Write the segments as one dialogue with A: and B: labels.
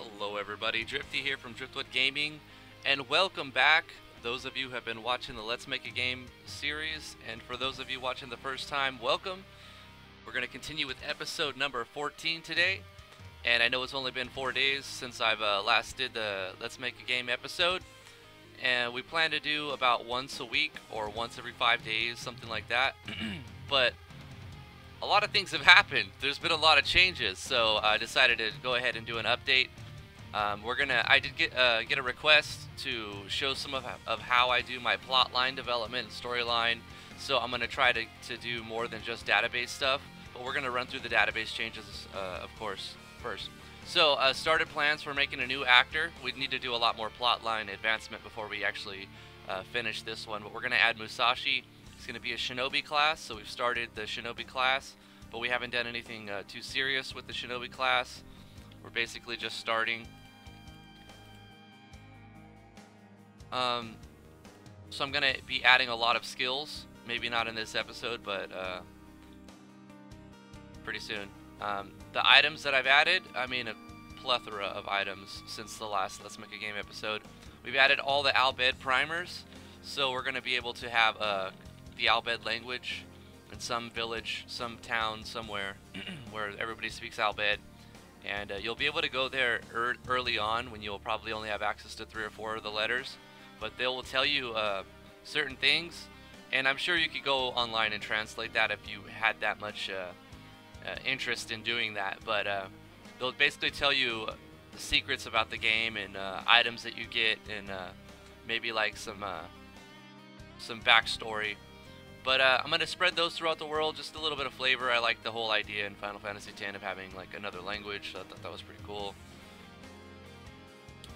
A: Hello everybody, Drifty here from Driftwood Gaming, and welcome back. Those of you who have been watching the Let's Make a Game series, and for those of you watching the first time, welcome. We're going to continue with episode number 14 today, and I know it's only been 4 days since I've last did the Let's Make a Game episode, and we plan to do about once a week or once every 5 days, something like that, but a lot of things have happened. There's been a lot of changes, so I decided to go ahead and do an update. I did get a request to show some of how I do my plot line development and storyline. So I'm gonna try to do more than just database stuff, but we're gonna run through the database changes, of course, first. So started plans for making a new actor. We need to do a lot more plot line advancement before we actually finish this one. But we're gonna add Musashi. It's gonna be a shinobi class. So we've started the shinobi class, but we haven't done anything too serious with the shinobi class. We're basically just starting. So I'm gonna be adding a lot of skills. Maybe not in this episode, but pretty soon. The items that I've added, I mean a plethora of items since the last Let's Make a Game episode. We've added all the Albed primers, so we're gonna be able to have the Albed language in some village, some town, somewhere where everybody speaks Albed. And you'll be able to go there early on when you'll probably only have access to 3 or 4 of the letters, but they will tell you certain things, and I'm sure you could go online and translate that if you had that much interest in doing that. But they'll basically tell you the secrets about the game and items that you get, and maybe like some backstory. But I'm going to spread those throughout the world, just a little bit of flavor. I like the whole idea in Final Fantasy X of having like another language, so I thought that was pretty cool.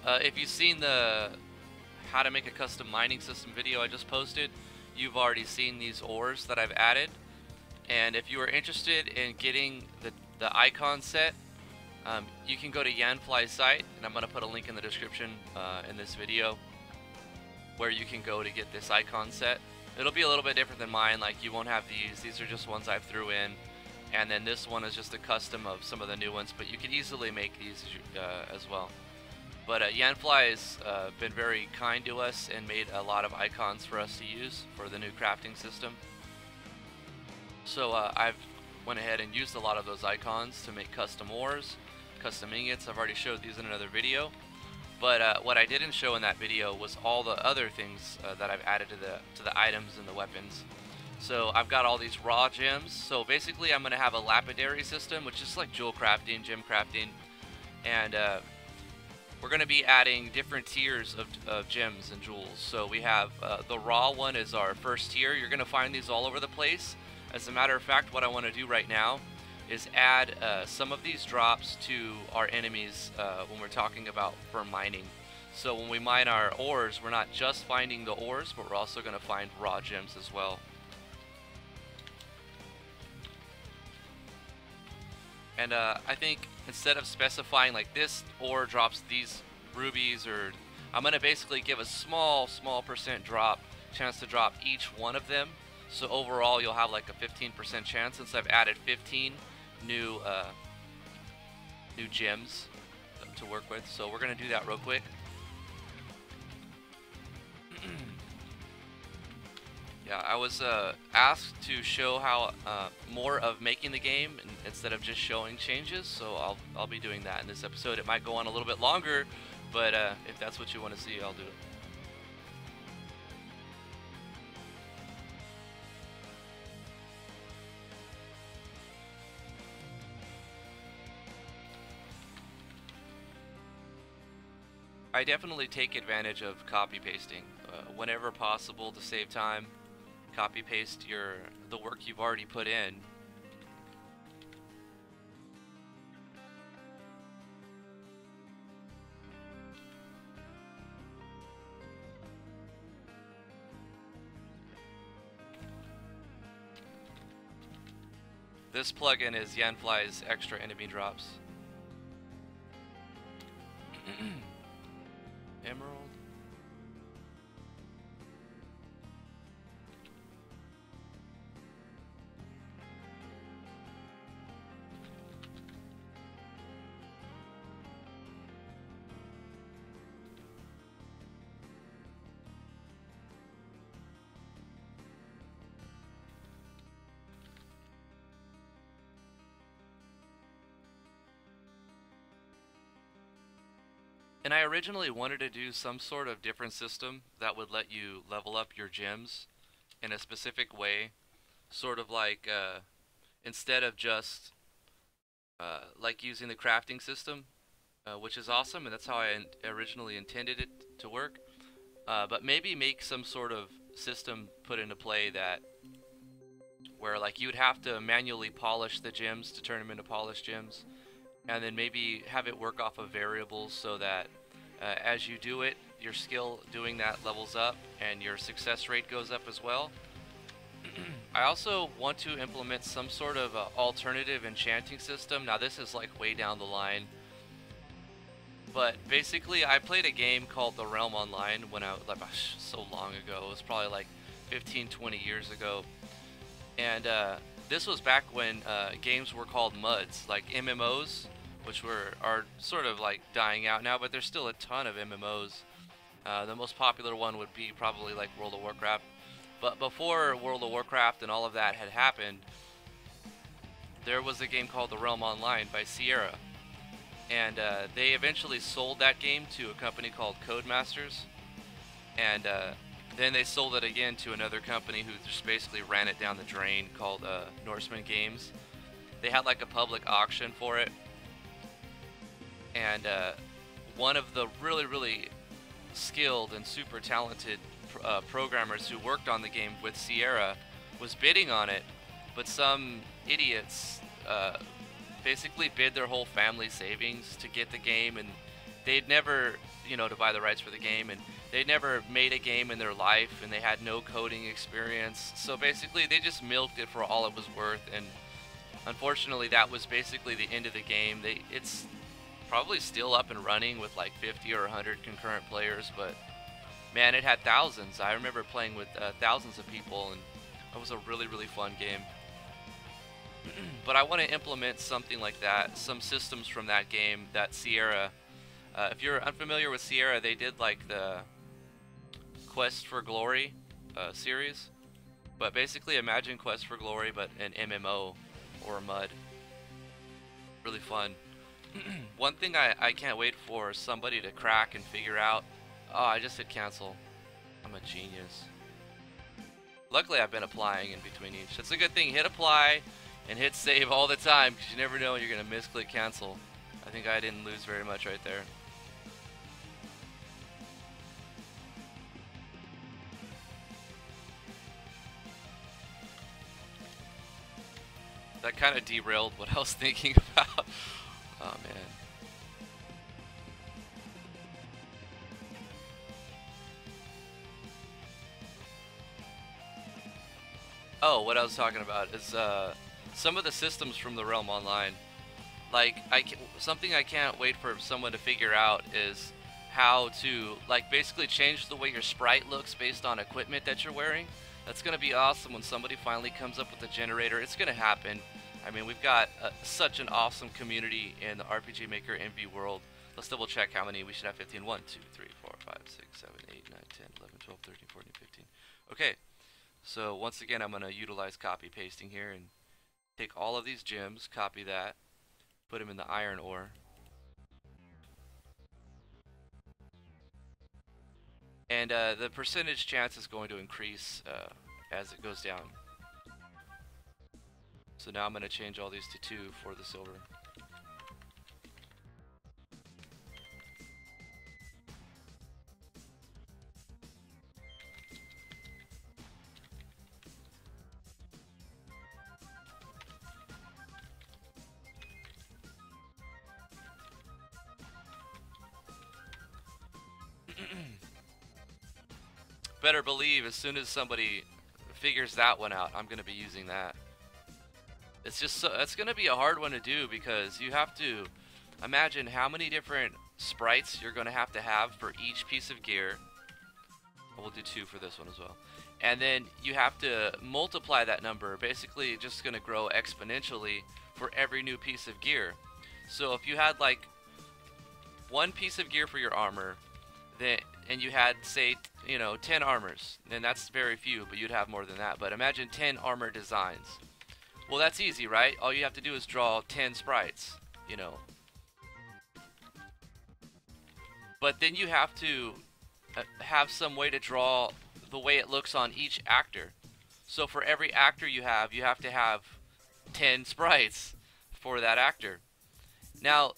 A: If you've seen the how to make a custom mining system video I just posted, you've already seen these ores that I've added. And if you are interested in getting the icon set, you can go to Yanfly's site, and I'm going to put a link in the description in this video where you can go to get this icon set. It'll be a little bit different than mine. Like, you won't have these are just ones I threw in, and then this one is just a custom of some of the new ones, but you can easily make these as well. But Yanfly has been very kind to us and made a lot of icons for us to use for the new crafting system. So I've went ahead and used a lot of those icons to make custom ores, custom ingots. I've already showed these in another video. But what I didn't show in that video was all the other things that I've added to the items and the weapons. So I've got all these raw gems. So basically I'm going to have a lapidary system, which is like jewel crafting, gem crafting. And we're going to be adding different tiers of gems and jewels. So we have the raw one is our first tier. You're going to find these all over the place. As a matter of fact, what I want to do right now is add some of these drops to our enemies when we're talking about for mining. So when we mine our ores, we're not just finding the ores, but we're also going to find raw gems as well. And I think instead of specifying like this ore drops these rubies, or I'm going to basically give a small percent chance to drop each one of them. So overall you'll have like a 15% chance, since I've added 15 new gems to work with. So we're gonna do that real quick. Yeah, I was asked to show how more of making the game instead of just showing changes, so I'll be doing that in this episode. It might go on a little bit longer, but if that's what you want to see, I'll do it. I definitely take advantage of copy pasting whenever possible to save time. Copy paste the work you've already put in. This plugin is Yanfly's extra enemy drops. Emerald. And I originally wanted to do some sort of different system that would let you level up your gems in a specific way, sort of like instead of just like using the crafting system, which is awesome, and that's how I originally intended it to work. But maybe make some sort of system put into play that where like you would have to manually polish the gems to turn them into polished gems, and then maybe have it work off of variables so that as you do it, your skill doing that levels up and your success rate goes up as well. I also want to implement some sort of alternative enchanting system. Now this is like way down the line, but basically I played a game called The Realm Online when I like so long ago. It was probably like 15-20 years ago, and this was back when games were called MUDs, like MMOs, which are sort of like dying out now, but there's still a ton of MMOs. The most popular one would be probably like World of Warcraft. But before World of Warcraft and all of that had happened, there was a game called The Realm Online by Sierra. And they eventually sold that game to a company called Codemasters. And then they sold it again to another company who just basically ran it down the drain called Norseman Games. They had like a public auction for it. And one of the really skilled and super talented programmers who worked on the game with Sierra was bidding on it, but some idiots basically bid their whole family savings to get the game, and they'd never, to buy the rights for the game, and they'd never made a game in their life, and they had no coding experience. So basically they just milked it for all it was worth, and unfortunately that was basically the end of the game. It's probably still up and running with like 50 or 100 concurrent players, but man, it had thousands. I remember playing with thousands of people, and it was a really fun game. But I want to implement something like that, some systems from that game that Sierra, if you're unfamiliar with Sierra, they did like the Quest for Glory series. But basically imagine Quest for Glory but an MMO or a MUD. Really fun. One thing I can't wait for is somebody to crack and figure out. Oh, I just hit cancel. I'm a genius. Luckily I've been applying in between each. It's a good thing. Hit apply and hit save all the time, because you never know when you're going to misclick cancel. I think I didn't lose very much right there. That kind of derailed what I was thinking about. Oh man. Oh, what I was talking about is some of the systems from the Realm Online. Like, something I can't wait for someone to figure out is how to, like, basically change the way your sprite looks based on equipment that you're wearing. That's going to be awesome when somebody finally comes up with a generator. It's going to happen. I mean, we've got such an awesome community in the RPG Maker MV world. Let's double check how many. We should have 15. 1, 2, 3, 4, 5, 6, 7, 8, 9, 10, 11, 12, 13, 14, 15. Okay. So once again, I'm going to utilize copy pasting here and take all of these gems, copy that, put them in the iron ore. And the percentage chance is going to increase as it goes down. So now I'm going to change all these to 2 for the silver. Better believe as soon as somebody figures that one out, I'm going to be using that. It's just so, it's going to be a hard one to do, because you have to imagine how many different sprites you're going to have for each piece of gear. We'll do 2 for this one as well. And then you have to multiply that number. Basically, it's just going to grow exponentially for every new piece of gear. So if you had like 1 piece of gear for your armor, then and you had, say, 10 armors, then that's very few, but you'd have more than that. But imagine 10 armor designs. Well, that's easy, right? All you have to do is draw 10 sprites, But then you have to have some way to draw the way it looks on each actor. So for every actor you have to have 10 sprites for that actor. Now,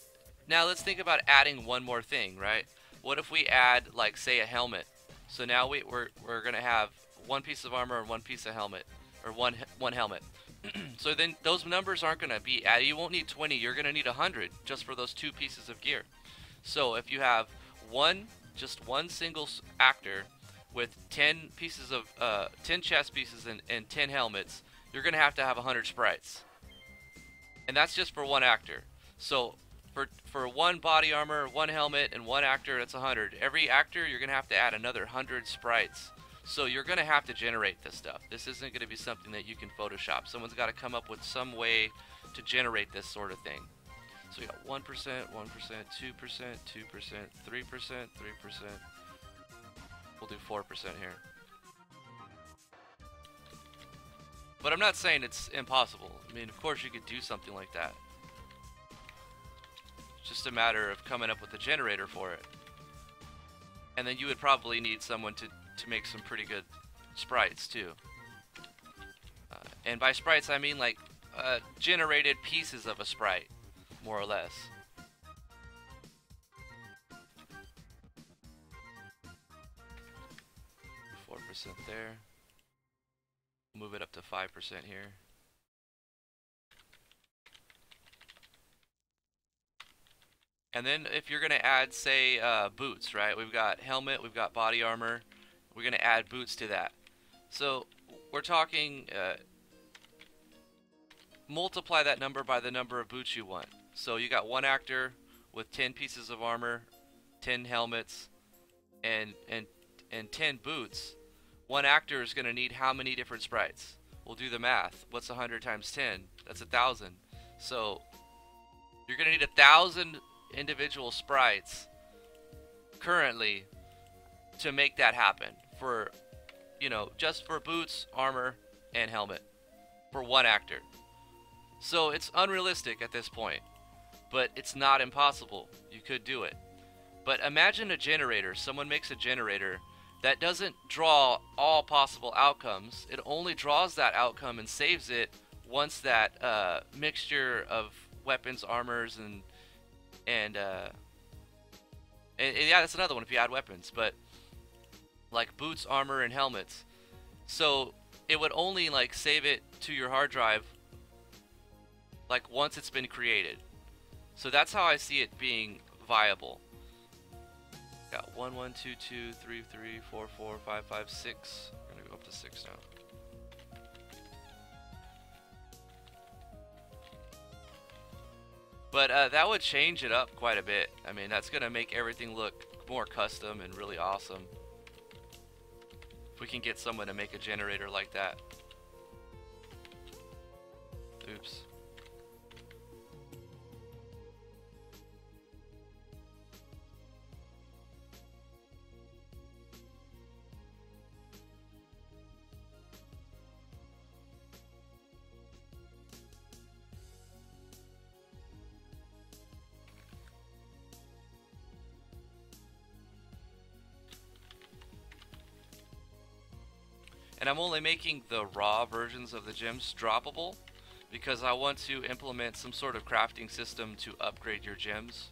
A: let's think about adding one more thing, right? What if we add, like, say, a helmet? So now we're gonna have one piece of armor and one piece of helmet, or one helmet. So then those numbers aren't gonna be added. You won't need 20. You're gonna need 100 just for those two pieces of gear. So if you have just one single actor with 10 pieces of 10 chest pieces and 10 helmets, you're gonna have to have 100 sprites, and that's just for one actor. So for one body armor, one helmet, and one actor, that's 100. Every actor, you're gonna have to add another 100 sprites. So you're gonna have to generate this stuff. This isn't gonna be something that you can Photoshop. Someone's got to come up with some way to generate this sort of thing. So we got 1%, 1%, 2%, 2%, 3%, 3%. We'll do 4% here. But I'm not saying it's impossible. I mean, of course you could do something like that. It's just a matter of coming up with a generator for it. And then you would probably need someone to make some pretty good sprites too. And by sprites I mean like generated pieces of a sprite, more or less. There. Move it up to 5% here. And then if you're gonna add, say, boots, right? We've got helmet, we've got body armor. We're gonna add boots to that. So we're talking multiply that number by the number of boots you want. So you got one actor with 10 pieces of armor, 10 helmets, and 10 boots. One actor is going to need how many different sprites? We'll do the math. What's 100 times 10? That's 1,000. So you're going to need 1,000 individual sprites currently to make that happen. For, you know, just for boots, armor, and helmet. For one actor. So it's unrealistic at this point. But it's not impossible. You could do it. But imagine a generator. Someone makes a generator that doesn't draw all possible outcomes. It only draws that outcome and saves it once that mixture of weapons, armors, and yeah, that's another one if you add weapons, but like boots, armor, and helmets. So it would only like save it to your hard drive like once it's been created. So that's how I see it being viable. Got 1, 1, 2, 2, 3, 3, 4, 4, 5, 5, 6. We're gonna go up to 6 now. But that would change it up quite a bit. I mean, that's gonna make everything look more custom and really awesome. If we can get someone to make a generator like that. Oops. And I'm only making the raw versions of the gems droppable because I want to implement some sort of crafting system to upgrade your gems.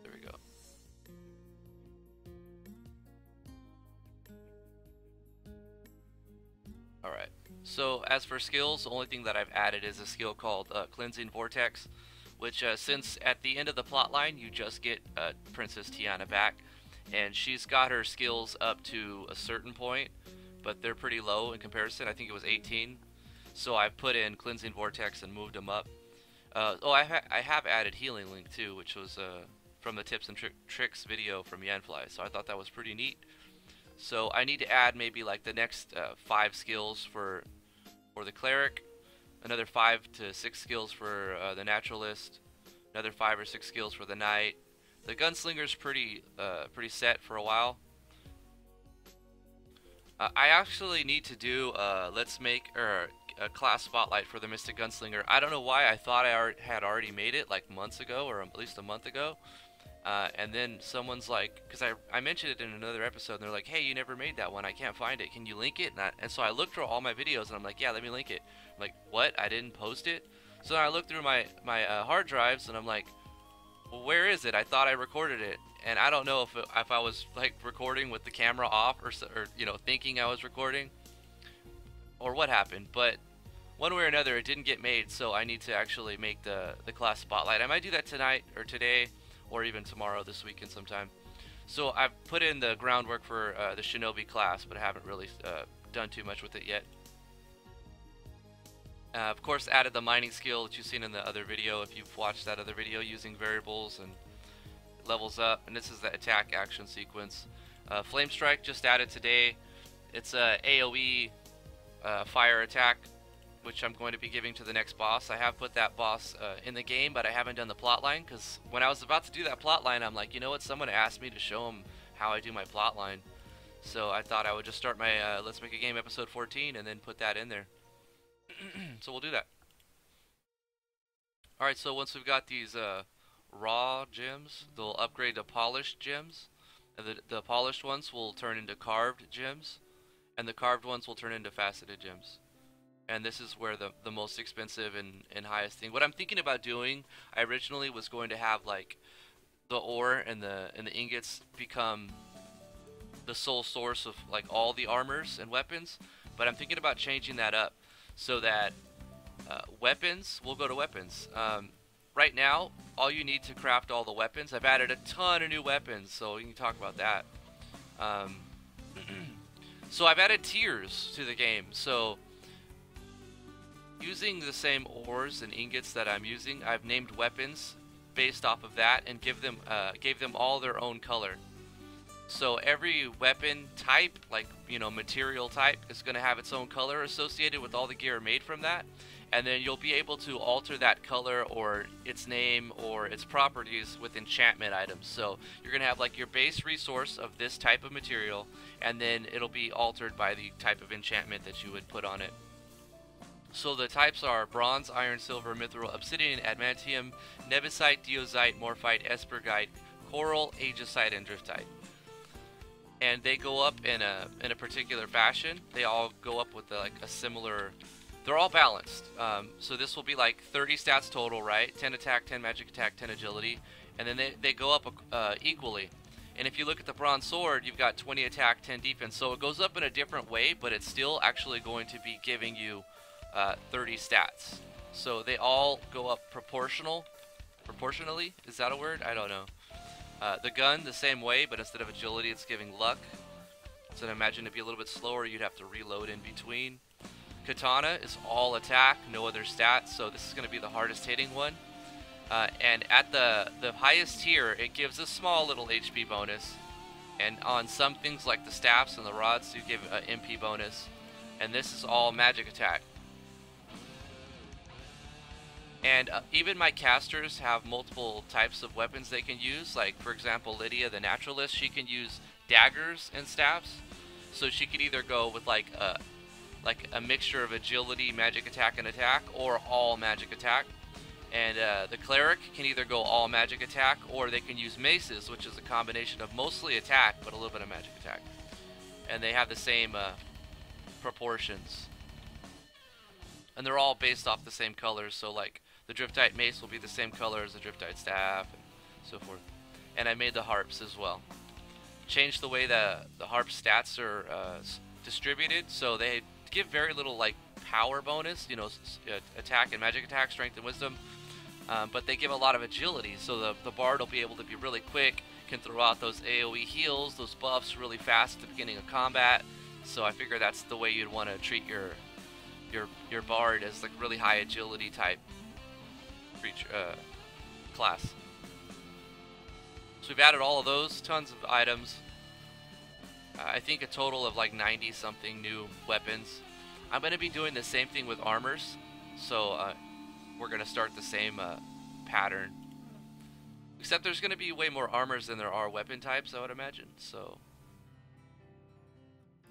A: There we go. Alright, so as for skills, the only thing that I've added is a skill called Cleansing Vortex, which since at the end of the plot line you just get Princess Tiana back, and she's got her skills up to a certain point, but they're pretty low in comparison. I think it was 18, so I put in Cleansing Vortex and moved them up. I have added Healing Link too, which was from the tips and tricks video from Yanfly, so I thought that was pretty neat. So I need to add maybe like the next 5 skills for the Cleric, another 5 to 6 skills for the Naturalist, another 5 or 6 skills for the Knight. The Gunslinger's pretty set for a while. I actually need to do let's make or a class spotlight for the Mystic Gunslinger. I don't know why. I thought I had already made it like months ago, or at least a month ago. And then someone's like, because I mentioned it in another episode, and they're like, hey, you never made that one. I can't find it. Can you link it? And so I looked through all my videos, and I'm like, yeah, let me link it. I'm like, what? I didn't post it? So then I looked through my hard drives, and I'm like, well, where is it? I thought I recorded it. And I don't know if I was like recording with the camera off, or you know, thinking I was recording, or what happened. But one way or another, it didn't get made, so I need to actually make the class spotlight. I might do that tonight or today, or even tomorrow, this weekend sometime. So I've put in the groundwork for the Shinobi class, but I haven't really done too much with it yet. Of course, added the mining skill that you've seen in the other video, if you've watched that other video, using variables and levels up. And this is the attack action sequence. Flame Strike just added today. It's a AoE fire attack, which I'm going to be giving to the next boss. I have put that boss in the game, but I haven't done the plotline, because when I was about to do that plotline, I'm like, you know what, someone asked me to show them how I do my plotline. So I thought I would just start my Let's Make a Game episode 14 and then put that in there. So we'll do that. Alright, so once we've got these raw gems, they'll upgrade to polished gems. And the polished ones will turn into carved gems, and the carved ones will turn into faceted gems. And this is where the most expensive and highest thing. What I'm thinking about doing, I originally was going to have like the ore and the ingots become the sole source of like all the armors and weapons, but I'm thinking about changing that up so that weapons will go to weapons. Right now, all you need to craft all the weapons, I've added a ton of new weapons, so we can talk about that. So I've added tiers to the game. So using the same ores and ingots that I'm using, I've named weapons based off of that and gave them all their own color. So every weapon type, like, you know, material type, is going to have its own color associated with all the gear made from that. And then you'll be able to alter that color or its name or its properties with enchantment items. So you're going to have like your base resource of this type of material, and then it'll be altered by the type of enchantment that you would put on it. So the types are bronze, iron, silver, mithril, obsidian, adamantium, nebesite, deosite, morphite, espergite, coral, aegisite, and driftite. And they go up in a particular fashion. They all go up with like a similar. They're all balanced. So this will be like 30 stats total, right? 10 attack, 10 magic attack, 10 agility, and then they go up equally. And if you look at the bronze sword, you've got 20 attack, 10 defense. So it goes up in a different way, but it's still actually going to be giving you 30 stats. So they all go up proportionally. Is that a word? I don't know. The gun, the same way, but instead of agility, it's giving luck. So imagine it'd be a little bit slower, you'd have to reload in between. Katana is all attack, no other stats, so this is going to be the hardest hitting one. And at the highest tier, it gives a small little HP bonus. And on some things like the staffs and the rods, you give an MP bonus. And this is all magic attack. And even my casters have multiple types of weapons they can use. Like, for example, Lydia, the naturalist, she can use daggers and staffs. So she could either go with like a mixture of agility, magic attack, and attack, or all magic attack. And the cleric can either go all magic attack, or they can use maces, which is a combination of mostly attack, but a little bit of magic attack. And they have the same proportions. And they're all based off the same colors, so like the Driftite mace will be the same color as the Driftite staff, and so forth. And I made the harps as well. Changed the way the harp stats are distributed, so they give very little like power bonus, you know, attack and magic attack, strength and wisdom, but they give a lot of agility, so the bard will be able to be really quick, can throw out those AoE heals, those buffs really fast at the beginning of combat. So I figure that's the way you'd want to treat your bard, as like really high agility type creature class. So we've added all of those, tons of items. I think a total of like 90 something new weapons. I'm going to be doing the same thing with armors, so we're going to start the same pattern. Except there's going to be way more armors than there are weapon types, I would imagine. So,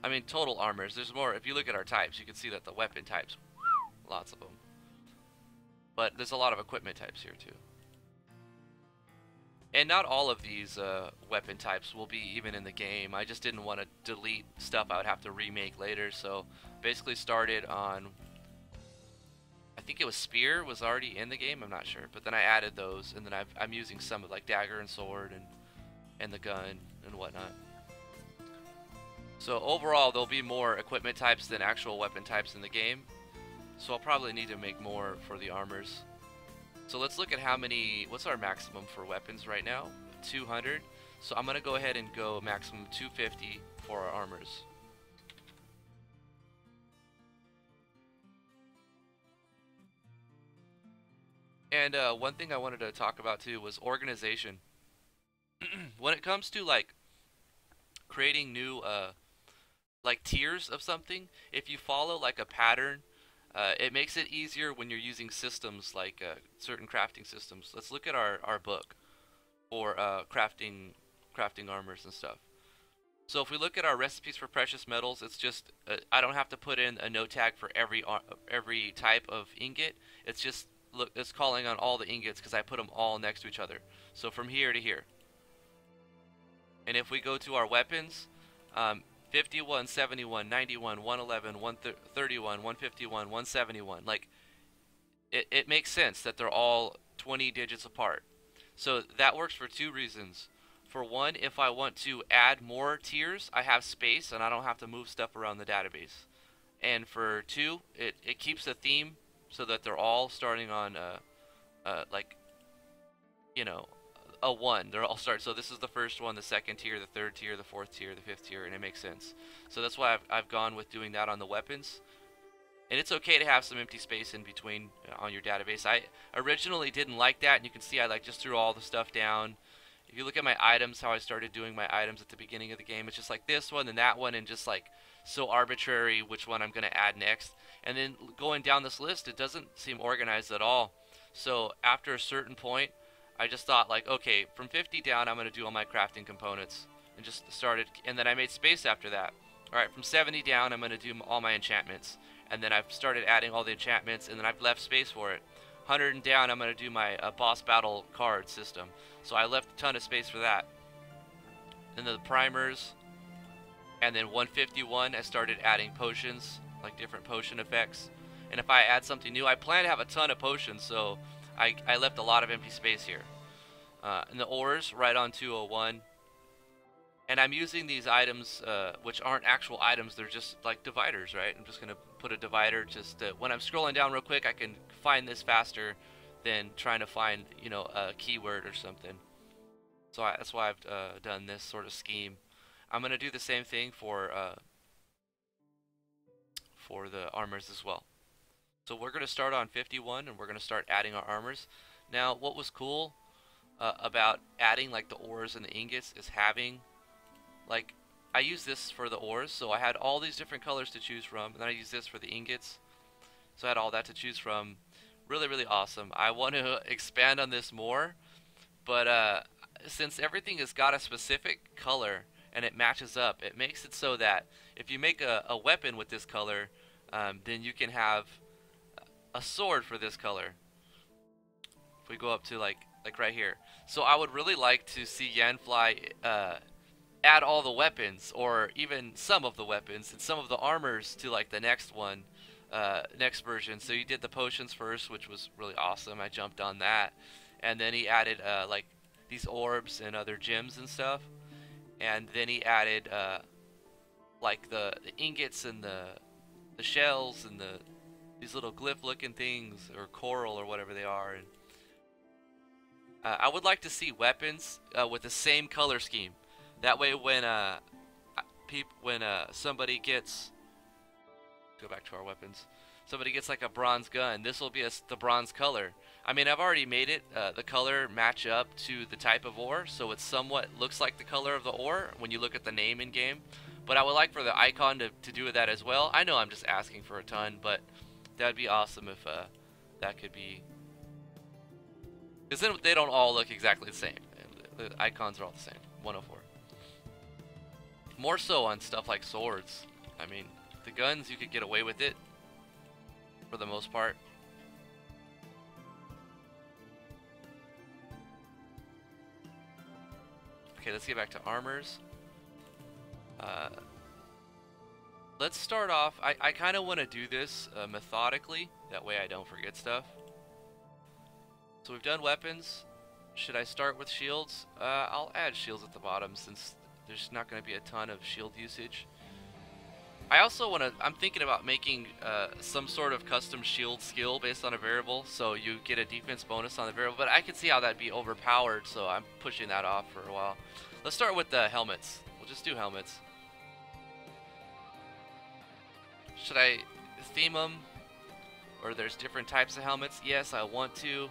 A: I mean, total armors. There's more. If you look at our types, you can see that the weapon types lots of them. But there's a lot of equipment types here too. And not all of these weapon types will be even in the game. I just didn't want to delete stuff I would have to remake later, so basically started on, I think it was spear was already in the game, I'm not sure, but then I added those, and then I'm using some of like dagger and sword and the gun and whatnot. So overall, there'll be more equipment types than actual weapon types in the game, so I'll probably need to make more for the armors. So let's look at how many, what's our maximum for weapons right now? 200. So I'm going to go ahead and go maximum 250 for our armors. And one thing I wanted to talk about too was organization. When it comes to like creating new like tiers of something, if you follow like a pattern, it makes it easier when you're using systems like certain crafting systems. Let's look at our book for crafting armors and stuff. So if we look at our recipes for precious metals, it's just I don't have to put in a note tag for every type of ingot. It's just it's calling on all the ingots because I put them all next to each other. So from here to here. And if we go to our weapons, 51, 71, 91, 111, 131, 151, 171. Like, it makes sense that they're all 20 digits apart. So that works for two reasons. For one, if I want to add more tiers, I have space and I don't have to move stuff around the database. And for two, it keeps the theme so that they're all starting on, like, you know, a 1. They're all start. So this is the first one, the second tier, the third tier, the fourth tier, the fifth tier, and it makes sense. So that's why I've gone with doing that on the weapons. And it's okay to have some empty space in between on your database. I originally didn't like that, and you can see I like just threw all the stuff down. If you look at my items, how I started doing my items at the beginning of the game, it's just like this one and that one, and just like so arbitrary which one I'm going to add next. And then going down this list, it doesn't seem organized at all. So after a certain point, I just thought like, okay, from 50 down, I'm going to do all my crafting components, and just started, and then I made space after that. Alright, from 70 down, I'm going to do all my enchantments, and then I've started adding all the enchantments, and then I've left space for it. 100 and down, I'm going to do my boss battle card system, so I left a ton of space for that. And then the primers, and then 151, I started adding potions, like different potion effects. And if I add something new, I plan to have a ton of potions, so I left a lot of empty space here. And the ores, right on 201. And I'm using these items, which aren't actual items, they're just like dividers, right? I'm just going to put a divider just to, when I'm scrolling down real quick, I can find this faster than trying to find, you know, a keyword or something. So that's why I've done this sort of scheme. I'm going to do the same thing for the armors as well. So we're going to start on 51, and we're going to start adding our armors. Now, what was cool about adding like the ores and the ingots is having, like, I use this for the ores, so I had all these different colors to choose from, and then I use this for the ingots. So I had all that to choose from. Really, really awesome. I want to expand on this more, but since everything has got a specific color and it matches up, it makes it so that if you make a weapon with this color, then you can have a sword for this color. If we go up to like right here. So I would really like to see Yanfly add all the weapons, or even some of the weapons and some of the armors to like the next one, next version. So he did the potions first, which was really awesome. I jumped on that, and then he added like these orbs and other gems and stuff, and then he added like the ingots and the shells and these little glyph looking things, or coral or whatever they are. And I would like to see weapons with the same color scheme. That way when somebody gets, go back to our weapons, somebody gets like a bronze gun, this will be the bronze color. I mean, I've already made it the color match up to the type of ore, so it somewhat looks like the color of the ore when you look at the name in game. But I would like for the icon to do that as well. I know I'm just asking for a ton, but that'd be awesome if that could be, because then they don't all look exactly the same. The icons are all the same. 104. More so on stuff like swords. I mean, the guns, you could get away with it. for the most part. Okay, let's get back to armors. Let's start off. I kind of want to do this methodically. That way I don't forget stuff. So we've done weapons. Should I start with shields? I'll add shields at the bottom since there's not going to be a ton of shield usage. I also want to, I'm thinking about making some sort of custom shield skill based on a variable, so you get a defense bonus on the variable, but I can see how that'd be overpowered, so I'm pushing that off for a while. Let's start with the helmets. We'll just do helmets. Should I theme them? Or there's different types of helmets? Yes, I want to.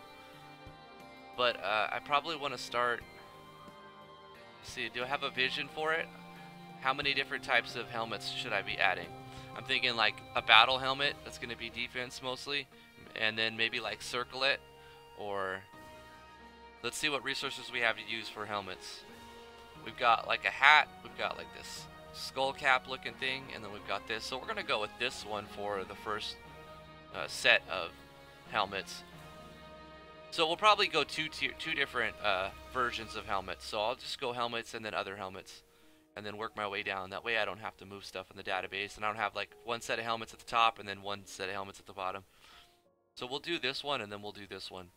A: But I probably want to start... Let's see, do I have a vision for it? How many different types of helmets should I be adding? I'm thinking like a battle helmet, that's going to be defense mostly. And then maybe like circlet, or... Let's see what resources we have to use for helmets. We've got like a hat, we've got like this skull cap looking thing, and then we've got this. So we're going to go with this one for the first set of helmets. So we'll probably go two different versions of helmets. So I'll just go helmets and then other helmets, and then work my way down. That way I don't have to move stuff in the database, and I don't have like one set of helmets at the top and then one set of helmets at the bottom. So we'll do this one, and then we'll do this one.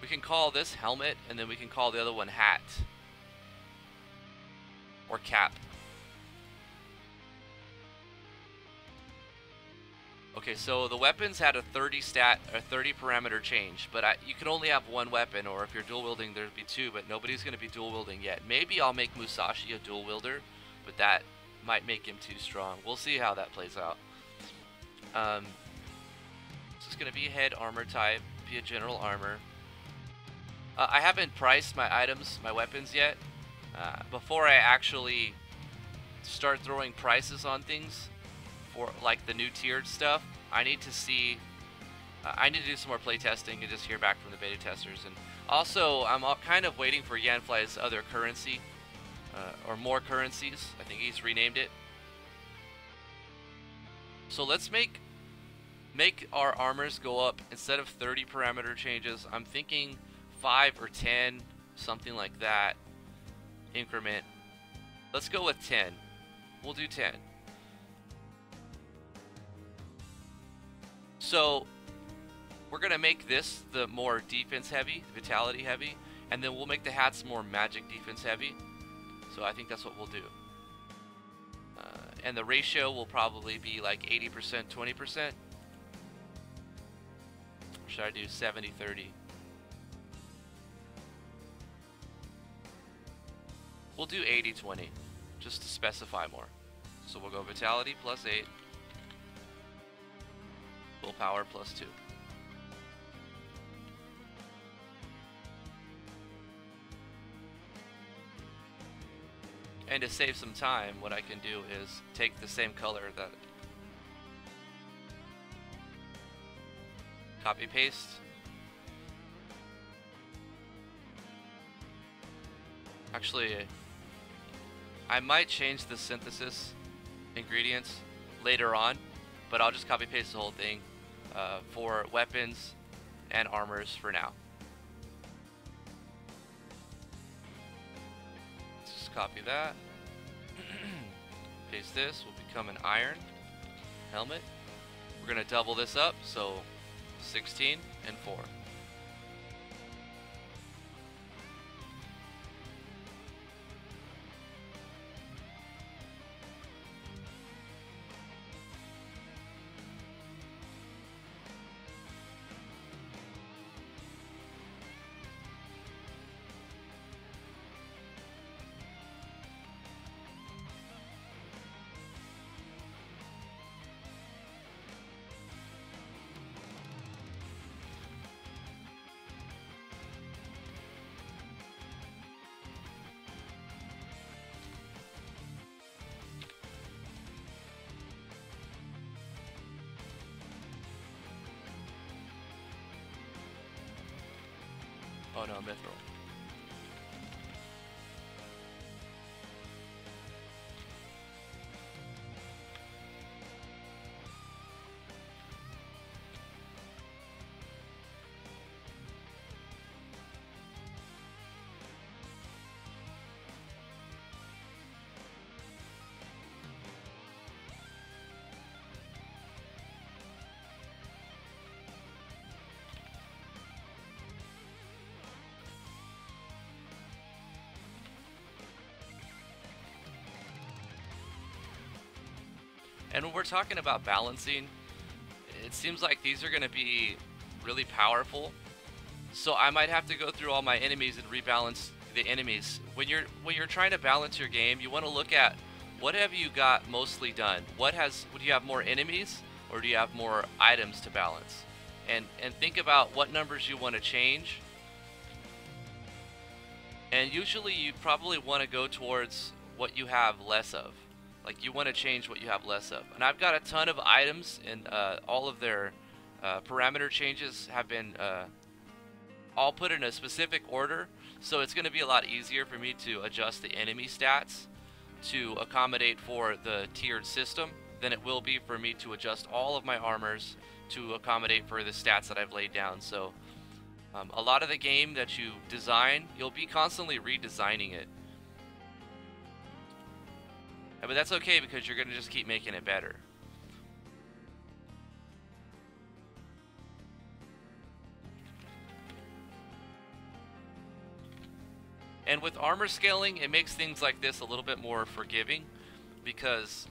A: We can call this helmet, and then we can call the other one hat. Or cap. Okay, so the weapons had a 30 stat, or 30 parameter change, but you can only have one weapon, or if you're dual wielding, there'd be two, but nobody's going to be dual wielding yet. Maybe I'll make Musashi a dual wielder, but that might make him too strong. We'll see how that plays out. So it's going to be a head armor type, be a general armor. I haven't priced my items, my weapons yet. Before I actually start throwing prices on things for like the new tiered stuff, I need to see, I need to do some more play testing and just hear back from the beta testers. And also, I'm kind of waiting for Yanfly's other currency, or more currencies. I think he's renamed it. So let's make our armors go up. Instead of 30 parameter changes, I'm thinking 5 or 10, something like that, increment. Let's go with 10. We'll do 10. So we're gonna make this the more defense heavy, vitality heavy, and then we'll make the hats more magic defense heavy. So I think that's what we'll do. And the ratio will probably be like 80%, 20%. Or should I do 70-30? We'll do 80-20, just to specify more. So we'll go vitality plus 8, willpower plus 2. And to save some time, what I can do is take the same color that... Copy paste. Actually, I might change the synthesis ingredients later on, but I'll just copy paste the whole thing for weapons and armors for now. Let's just copy that. Paste this, will become an iron helmet. We're going to double this up, so 16 and 4. Oh no, mithril. And when we're talking about balancing, it seems like these are going to be really powerful. So I might have to go through all my enemies and rebalance the enemies. When you're trying to balance your game, you want to look at what have you got mostly done. Do you have more enemies or do you have more items to balance? And think about what numbers you want to change. And usually you probably want to go towards what you have less of. Like you want to change what you have less of. And I've got a ton of items, and all of their parameter changes have been all put in a specific order. So it's going to be a lot easier for me to adjust the enemy stats to accommodate for the tiered system than it will be for me to adjust all of my armors to accommodate for the stats that I've laid down. So a lot of the game that you design, you'll be constantly redesigning it. But that's okay because you're going to just keep making it better. And with armor scaling, it makes things like this a little bit more forgiving because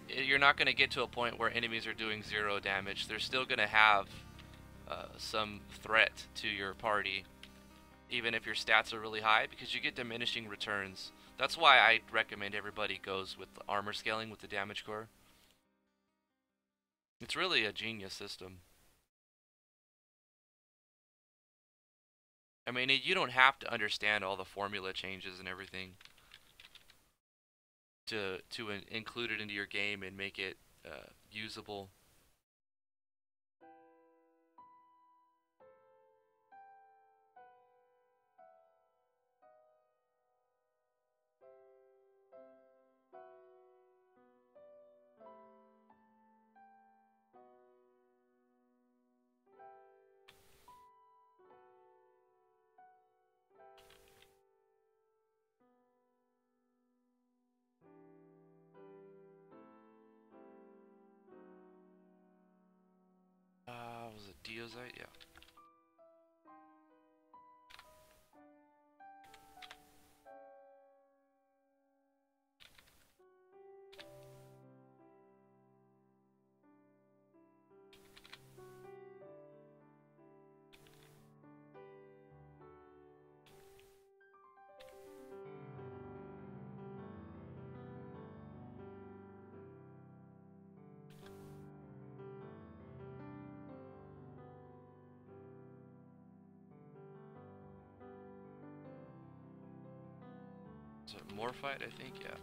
A: you're not going to get to a point where enemies are doing 0 damage. They're still going to have some threat to your party, even if your stats are really high, because you get diminishing returns. That's why I recommend everybody goes with the armor scaling with the damage core. It's really a genius system. I mean, you don't have to understand all the formula changes and everything to include it into your game and make it usable. Was it Deozite? Yeah. Is it Morphite, I think? Yeah.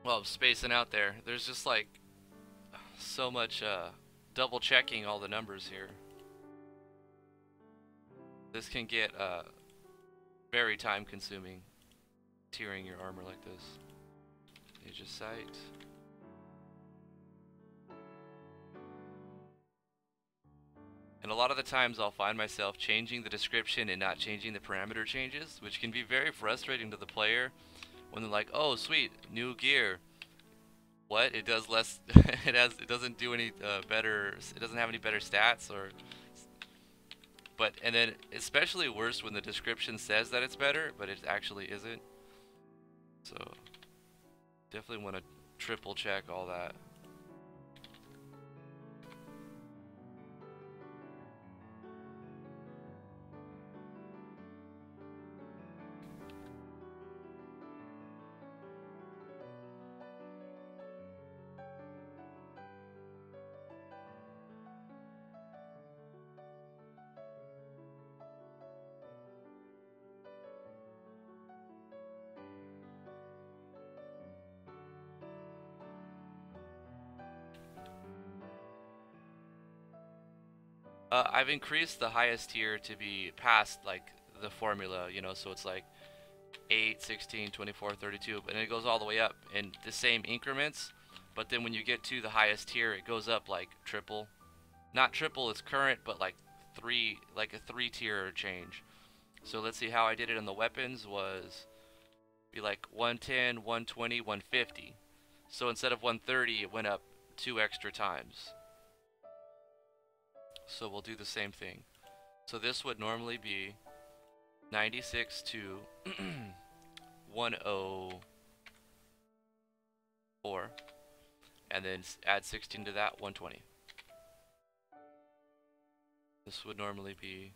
A: Well, I'm spacing out there. There's just like so much double checking all the numbers here. This can get very time consuming, tiering your armor like this. Age of sight. And a lot of the times I'll find myself changing the description and not changing the parameter changes, which can be very frustrating to the player when they're like, "Oh, sweet, new gear." What? It does less. It doesn't do any better. It doesn't have any better stats or. But and then especially worse when the description says that it's better, but it actually isn't. So definitely want to triple check all that. I've increased the highest tier to be past like the formula, you know, so it's like 8, 16, 24, 32, and it goes all the way up in the same increments. But then when you get to the highest tier, it goes up like triple. Not triple its current, but like like a 3 tier change. So let's see how I did it in the weapons was be like 110, 120, 150. So instead of 130, it went up 2 extra times. So we'll do the same thing. So this would normally be 96 to 104, and then add 16 to that, 120. This would normally be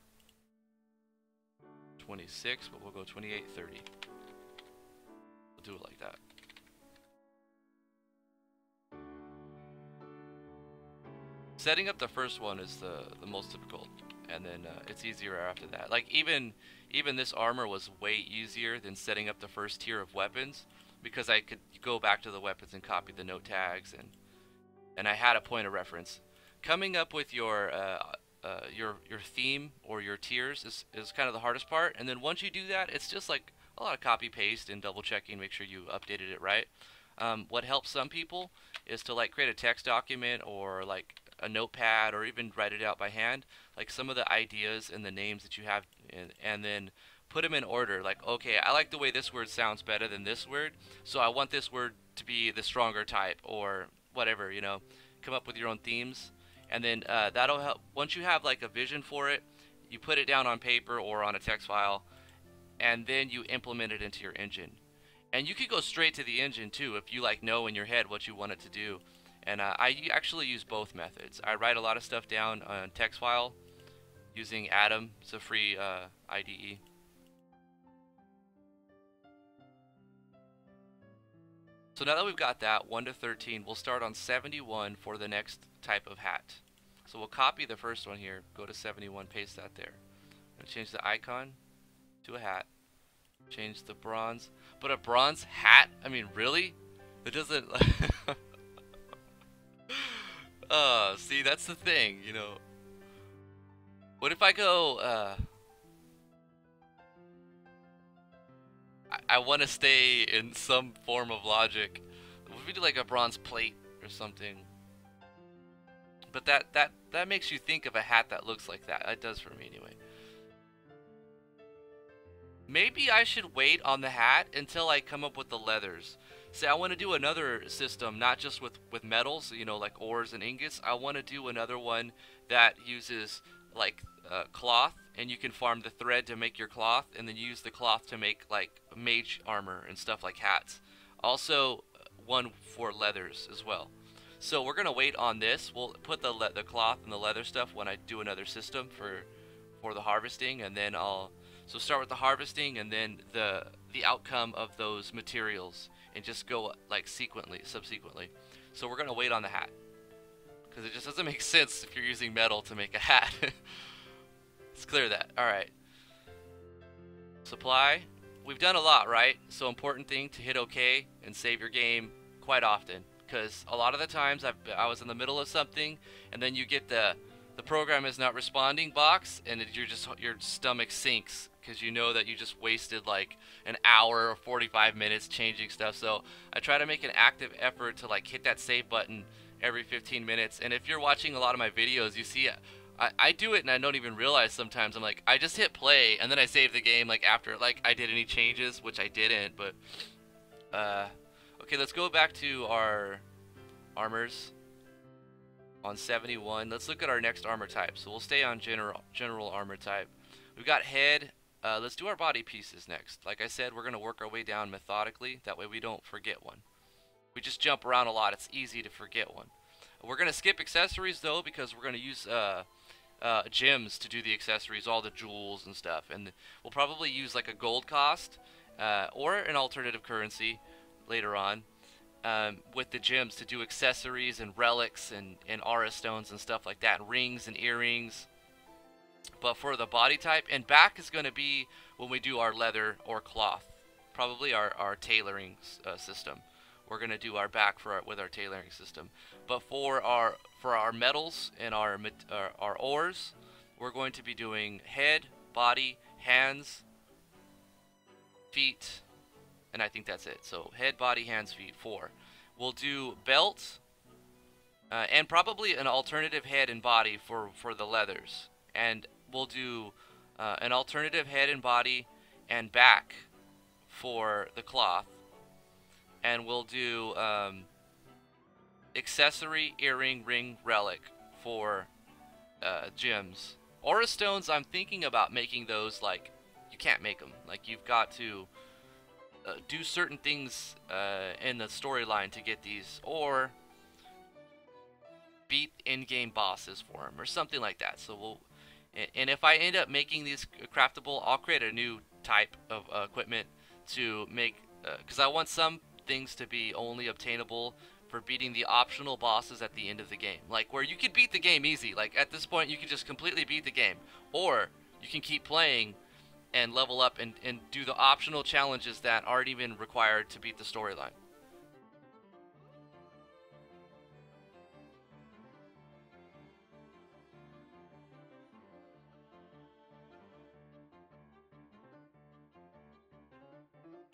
A: 26, but we'll go 28, 30. We'll do it like that. Setting up the first one is the most difficult, and then it's easier after that. Like even this armor was way easier than setting up the first tier of weapons, because I could go back to the weapons and copy the note tags, and I had a point of reference. Coming up with your theme or your tiers is kind of the hardest part, and then once you do that, it's just like a lot of copy paste and double checking, make sure you updated it right. What helps some people is to like create a text document or like a notepad, or even write it out by hand, like some of the ideas and the names that you have, and then put them in order. Like, okay, I like the way this word sounds better than this word, so I want this word to be the stronger type, or whatever, you know. Come up with your own themes, and then that'll help. Once you have like a vision for it, you put it down on paper or on a text file, and then you implement it into your engine. And you could go straight to the engine too if you like know in your head what you want it to do. And I actually use both methods. I write a lot of stuff down on text file using Atom. It's a free IDE. So now that we've got that 1 to 13, we'll start on 71 for the next type of hat. So we'll copy the first one here, go to 71, paste that there. Change the icon to a hat. Change the bronze. But a bronze hat? I mean, really? It doesn't... see, that's the thing, you know. What if I go, I want to stay in some form of logic. What if we do like a bronze plate or something? But that makes you think of a hat that looks like that. It does for me anyway. Maybe I should wait on the hat until I come up with the leathers. Say I want to do another system, not just with metals, you know, like ores and ingots. I want to do another one that uses like cloth, and you can farm the thread to make your cloth, and then use the cloth to make like mage armor and stuff like hats. Also, one for leathers as well. So we're gonna wait on this. We'll put the cloth and the leather stuff when I do another system for the harvesting, and then so start with the harvesting, and then the outcome of those materials, and just go like subsequently. So we're gonna wait on the hat, because it just doesn't make sense if you're using metal to make a hat. Let's clear that. Alright. Supply. We've done a lot, right? So important thing to hit OK and save your game quite often, because a lot of the times I was in the middle of something, and then you get the program is not responding box, and your stomach sinks because you know that you just wasted like an hour or 45 minutes changing stuff. So I try to make an active effort to like hit that save button every 15 minutes. And if you're watching a lot of my videos, you see I do it and I don't even realize sometimes. I'm like, I just hit play and then I save the game like after like I did any changes, which I didn't. But okay, let's go back to our armors on 71. Let's look at our next armor type. So we'll stay on general armor type. We've got head. Let's do our body pieces next. Like I said, we're going to work our way down methodically. That way we don't forget one. We just jump around a lot. It's easy to forget one. We're going to skip accessories though, because we're going to use gems to do the accessories, all the jewels and stuff. And we'll probably use like a gold cost or an alternative currency later on. With the gems to do accessories and relics and aura stones and stuff like that, and rings and earrings. But for the body type, and back is going to be when we do our leather or cloth, probably our tailoring system. We're going to do our back with our tailoring system. But for our metals and our ores, we're going to be doing head, body, hands, feet, and I think that's it. So head, body, hands, feet, 4. We'll do belt, and probably an alternative head and body for the leathers. And we'll do an alternative head and body and back for the cloth. And we'll do accessory, earring, ring, relic for gems. Aura stones, I'm thinking about making those like, you can't make them. Like, you've got to do certain things in the storyline to get these, or beat in-game bosses for them, or something like that. So we'll, and if I end up making these craftable, I'll create a new type of equipment to make, because I want some things to be only obtainable for beating the optional bosses at the end of the game. Like, where you could beat the game easy. Like, at this point, you can just completely beat the game. Or you can keep playing and level up and do the optional challenges that aren't even required to beat the storyline.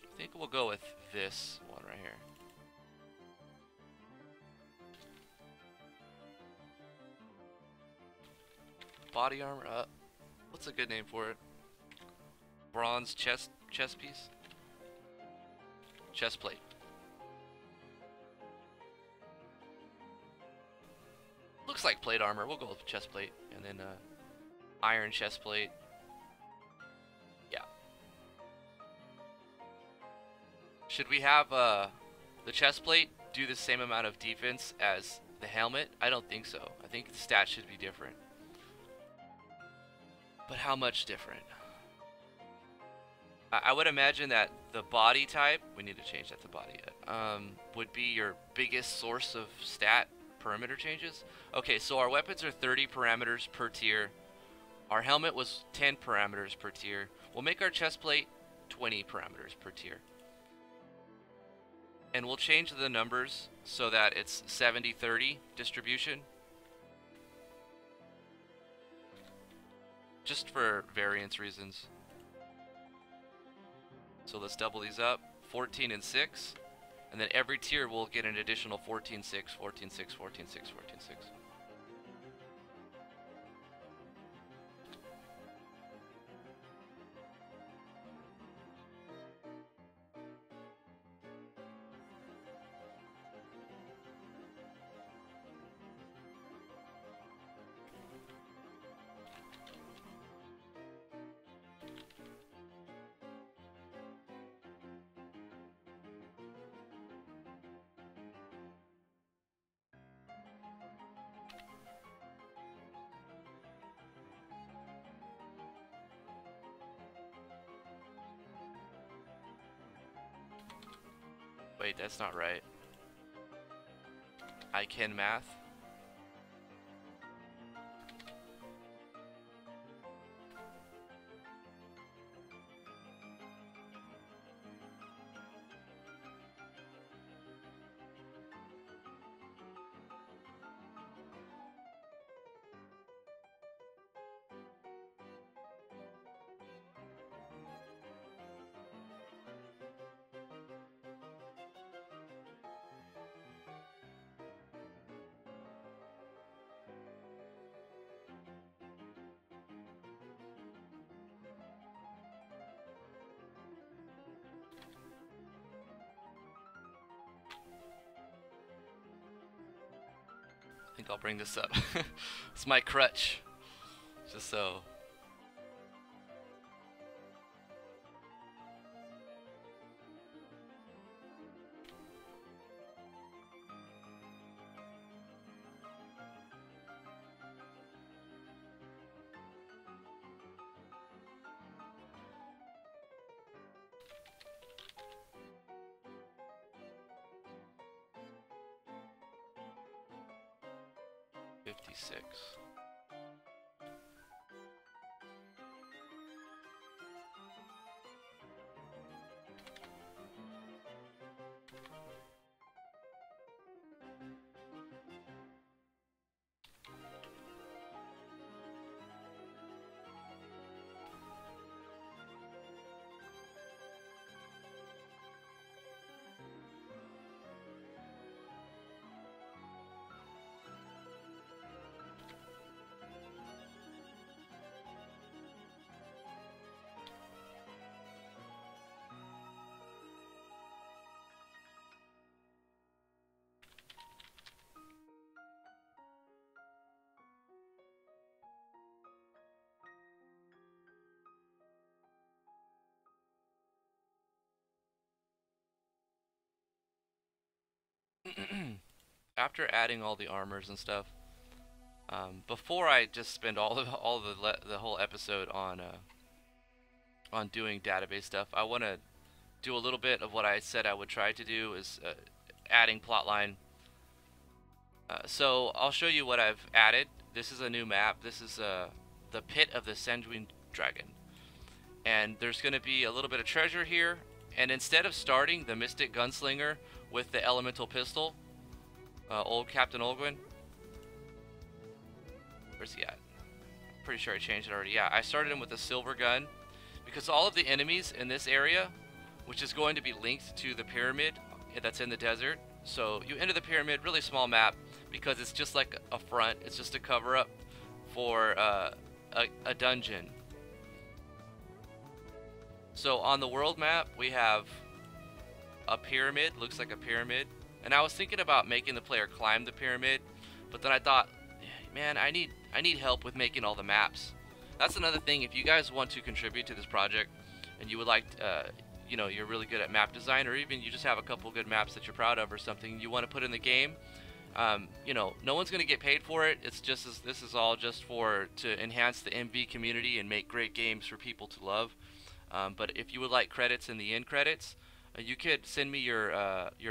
A: I think we'll go with this one right here. Body armor, what's a good name for it? Bronze chest piece? Chest plate. Looks like plate armor. We'll go with chest plate. And then iron chest plate. Yeah. Should we have the chest plate do the same amount of defense as the helmet? I don't think so. I think the stats should be different. But how much different? I would imagine that the body type, we need to change that to body, would be your biggest source of stat parameter changes. Okay, so our weapons are 30 parameters per tier. Our helmet was 10 parameters per tier. We'll make our chest plate 20 parameters per tier. And we'll change the numbers so that it's 70-30 distribution. Just for variance reasons. So let's double these up, 14 and 6, and then every tier will get an additional 14, 6, 14, 6, 14, 6, 14, 6. Wait, that's not right. I can math. think I'll bring this up. It's my crutch. Just so. $56. After adding all the armors and stuff, before I just spend the whole episode on doing database stuff, I want to do a little bit of what I said I would try to do, is adding plotline. So I'll show you what I've added. This is a new map. This is the pit of the Sanguine Dragon, and there's going to be a little bit of treasure here. And instead of starting the Mystic Gunslinger with the Elemental Pistol, old Captain Olgwin, where's he at? Pretty sure I changed it already. Yeah, I started him with a silver gun because all of the enemies in this area, which is going to be linked to the pyramid that's in the desert. So you enter the pyramid, really small map, because it's just like a front. It's just a cover up for a dungeon. So on the world map, we have a pyramid, looks like a pyramid. And I was thinking about making the player climb the pyramid, but then I thought, man, I need help with making all the maps. That's another thing. If you guys want to contribute to this project and you would like, you know, you're really good at map design, or even you just have a couple good maps that you're proud of or something you want to put in the game, you know, no one's going to get paid for it. It's just this is all just to enhance the MV community and make great games for people to love. But if you would like credits in the end credits, you could send me your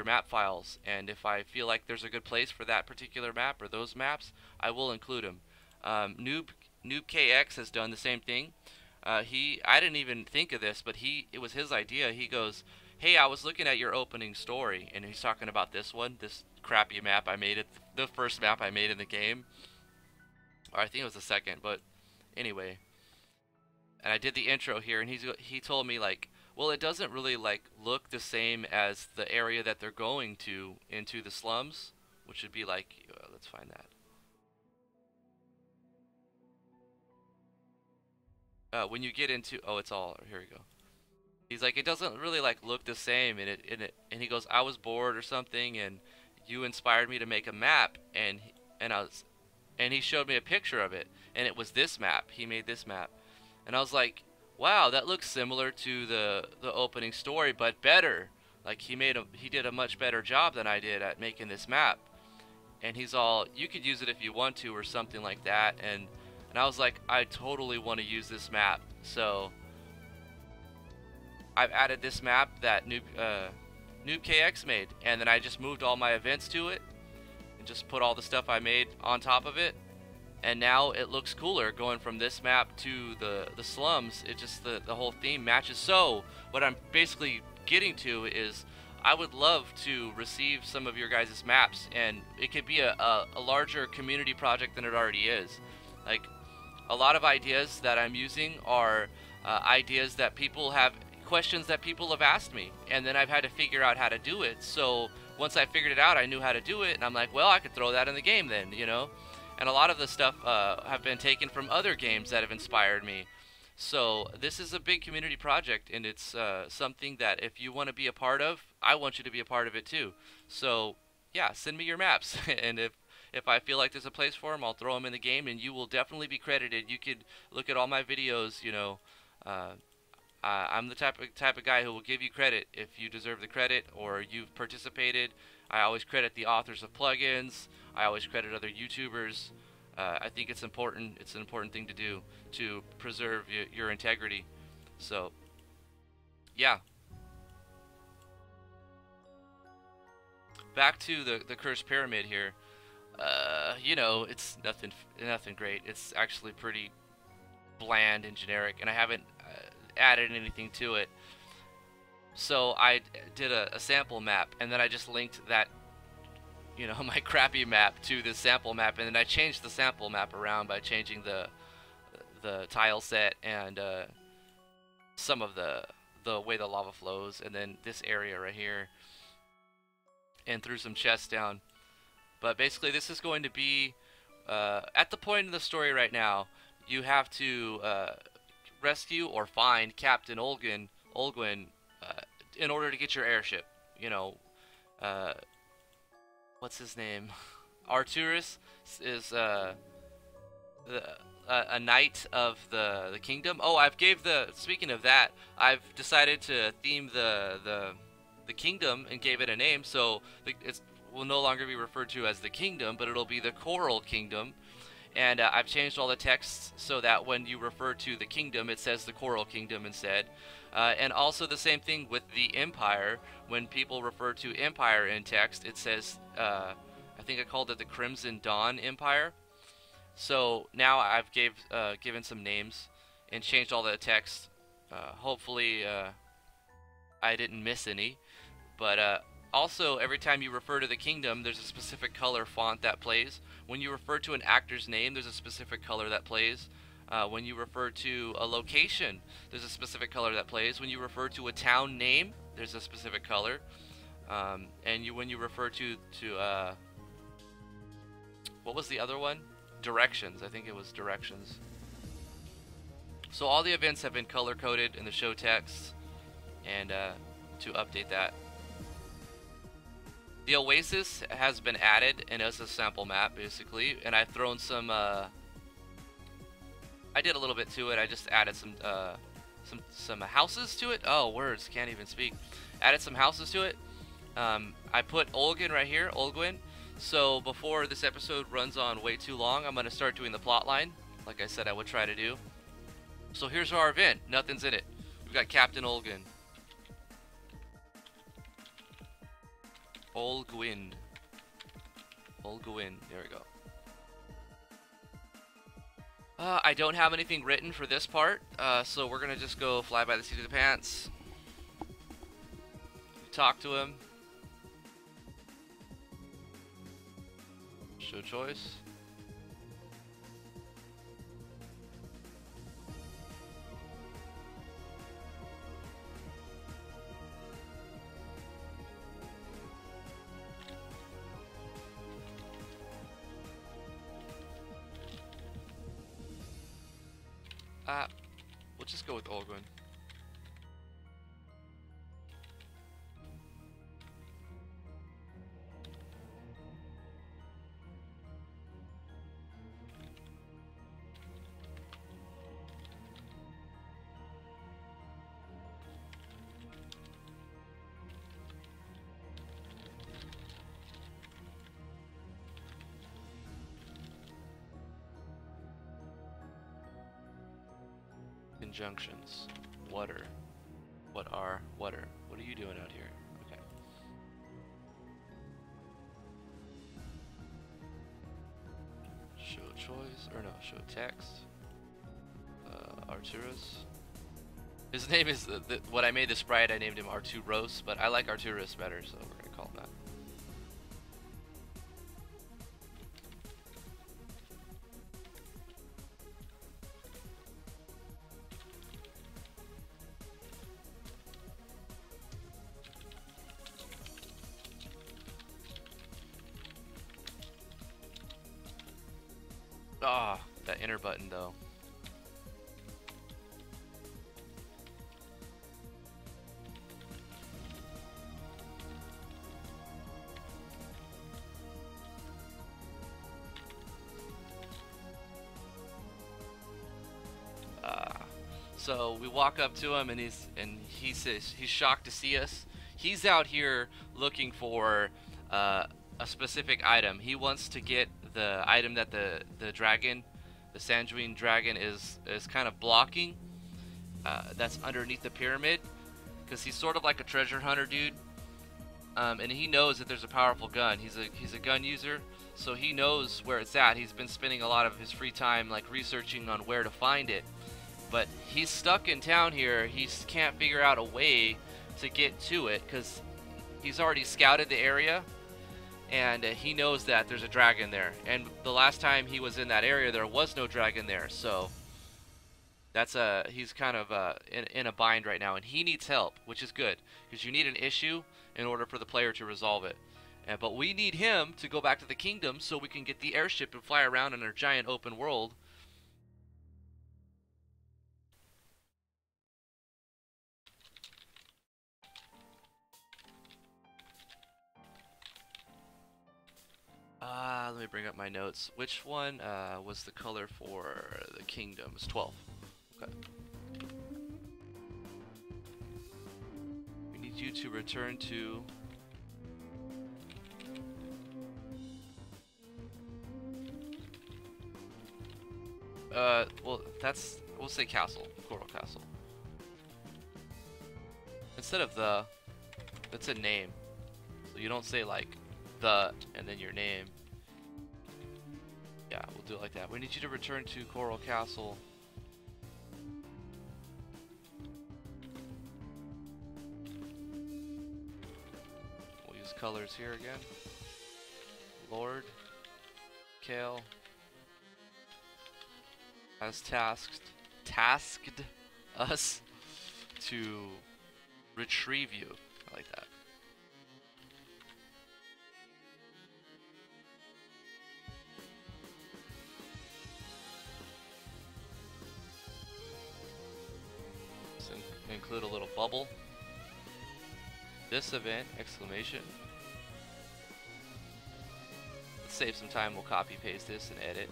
A: map files, and if I feel like there's a good place for that particular map or those maps, I will include them. Noob KX has done the same thing. I didn't even think of this, but it was his idea. He goes, "Hey, I was looking at your opening story," and he's talking about this crappy map I made. The first map I made in the game, or I think it was the second, but anyway. And I did the intro here, and he told me, like, well, it doesn't really like look the same as the area that they're going to into the slums, which would be like, let's find that. When you get into, oh, it's all, here we go. He's like, it doesn't really like look the same, and he goes, I was bored or something, and you inspired me to make a map, and he showed me a picture of it, and it was this map. He made this map. And I was like, wow, that looks similar to the opening story, but better. Like he did a much better job than I did at making this map. And he's all, you could use it if you want to, or something like that. And I was like, I totally want to use this map. So I've added this map that Noob KX made, and then I just moved all my events to it and just put all the stuff I made on top of it. And now it looks cooler going from this map to the slums. It just, the whole theme matches. So what I'm basically getting to is I would love to receive some of your guys' maps, and it could be a larger community project than it already is. Like, a lot of ideas that I'm using are ideas that people have, questions that people have asked me, and then I've had to figure out how to do it. So once I figured it out, I knew how to do it, and I'm like, well, I could throw that in the game then, you know? And a lot of the stuff have been taken from other games that have inspired me. So this is a big community project, and it's something that if you want to be a part of, I want you to be a part of it too. So yeah, send me your maps. And If I feel like there's a place for them, I'll throw them in the game, and you will definitely be credited. You could look at all my videos. Uh, I'm the type of guy who will give you credit if you deserve the credit or you've participated. I always credit the authors of plugins. I always credit other YouTubers. I think it's important. It's an important thing to do to preserve your integrity. So, yeah. Back to the cursed pyramid here. It's nothing great. It's actually pretty bland and generic, and I haven't added anything to it. So I did a sample map, and then I just linked that, my crappy map to the sample map, and then I changed the sample map around by changing the tile set and some of the way the lava flows, and then this area right here, and threw some chests down. But basically, this is going to be at the point in the story right now. You have to rescue or find Captain Olgwin in order to get your airship. What's his name? Arturus is a knight of the kingdom. Oh, speaking of that, I've decided to theme the kingdom and gave it a name, so it will no longer be referred to as the kingdom, but it'll be the Coral Kingdom. And I've changed all the texts so that when you refer to the kingdom, it says the Coral Kingdom instead. And also the same thing with the Empire. When people refer to Empire in text, it says, I think I called it the Crimson Dawn Empire. So now I've given some names and changed all the text. Hopefully I didn't miss any. But also, every time you refer to the kingdom, there's a specific color font that plays. When you refer to an actor's name, there's a specific color that plays. When you refer to a location, there's a specific color that plays. When you refer to a town name, there's a specific color. When you refer to what was the other one? Directions. I think it was directions. So all the events have been color-coded in the show text, and to update that. The Oasis has been added and as a sample map, basically, and I've thrown some. I did a little bit to it. I just added some houses to it. Oh, words, can't even speak. Added some houses to it. I put Olgwin right here, Olgwin. So before this episode runs on way too long, I'm gonna start doing the plot line, like I said I would try to do. So here's our event. Nothing's in it. We've got Captain Olgwin. Olgwin. There we go. I don't have anything written for this part, so we're gonna just go fly by the seat of the pants. Talk to him. Show choice. We'll just go with Olgwin. Conjunctions. Water. What are water? What are you doing out here? Okay. Show choice, or no, show text. Arturus. His name is, what I made the sprite, I named him Arturos, but I like Arturus better, so we're gonna call him that. Ah, that enter button though. So we walk up to him, and he says he's shocked to see us. He's out here looking for a specific item. He wants to get the item that the dragon, the Sanjuine dragon, is kind of blocking. That's underneath the pyramid, because he's sort of like a treasure hunter dude. And he knows that there's a powerful gun. He's a gun user, so he knows where it's at. He's been spending a lot of his free time like researching on where to find it. But he's stuck in town here. He can't figure out a way to get to it because he's already scouted the area, and he knows that there's a dragon there. And the last time he was in that area, there was no dragon there. So that's he's kind of in a bind right now, and he needs help, which is good because you need an issue in order for the player to resolve it. But we need him to go back to the kingdom so we can get the airship and fly around in our giant open world. Let me bring up my notes. Which one was the color for the kingdom? It's 12. Okay. We need you to return to... well, we'll say castle. Coral Castle. Instead of the, that's a name. So you don't say like the and then your name. Yeah, we'll do it like that. We need you to return to Coral Castle. We'll use colors here again. Lord Kale has tasked us to retrieve you. I like that. Include a little bubble. This event, exclamation. Let's save some time. We'll copy paste this and edit.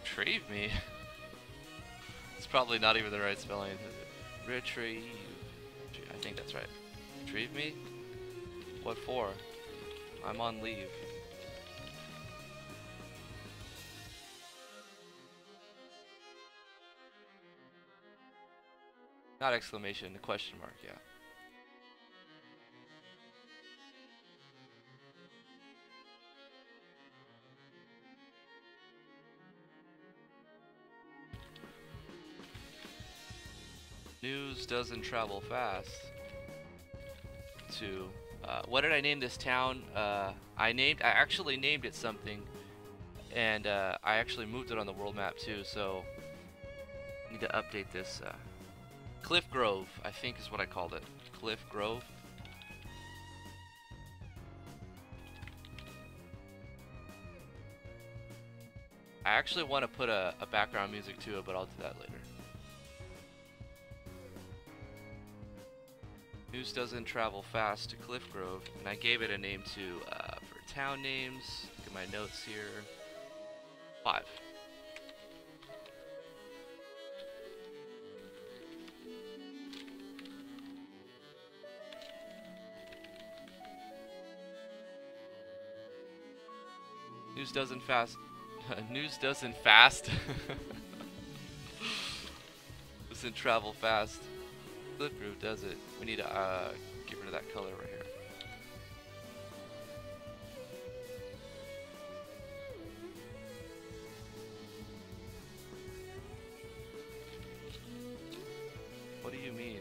A: Retrieve me? It's probably not even the right spelling. Retrieve. I think that's right. Retrieve me? What for? I'm on leave. Not exclamation, a question mark, yeah. News doesn't travel fast. To what did I name this town? I actually named it something, and I actually moved it on the world map too. So I need to update this. Cliff Grove, I think is what I called it. Cliff Grove. I actually want to put a background music to it, but I'll do that later. News doesn't travel fast to Cliff Grove, and I gave it a name too for town names. Look at my notes here. 5. News doesn't fast. News doesn't fast. Doesn't travel fast. Cliff Grove does it. We need to get rid of that color right here. What do you mean?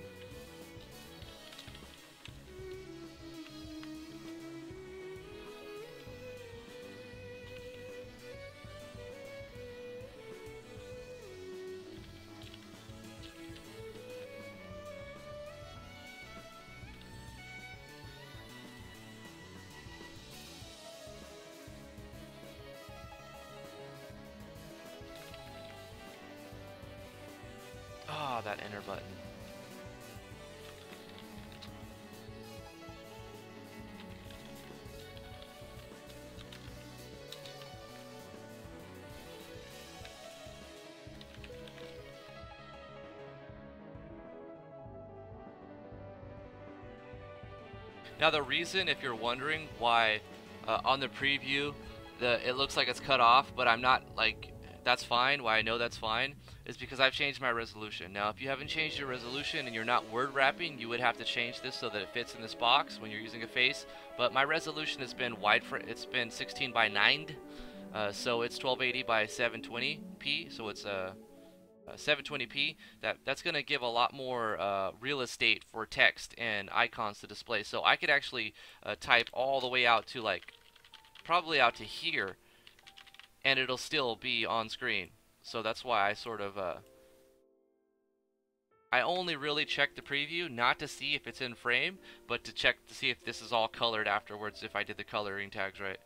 A: That enter button. Now the reason, if you're wondering why on the preview it looks like it's cut off, but I'm not like, that's fine, why I know that's fine, is because I've changed my resolution. Now if you haven't changed your resolution and you're not word wrapping, you would have to change this so that it fits in this box when you're using a face. But my resolution has been it's been 16 by 9, so it's 1280 by 720p, so it's 720p. That's going to give a lot more real estate for text and icons to display. So I could actually type all the way out to like probably out to here, and it'll still be on screen. So that's why I sort of I only really check the preview not to see if it's in frame, but to check to see if this is all colored afterwards, if I did the coloring tags right.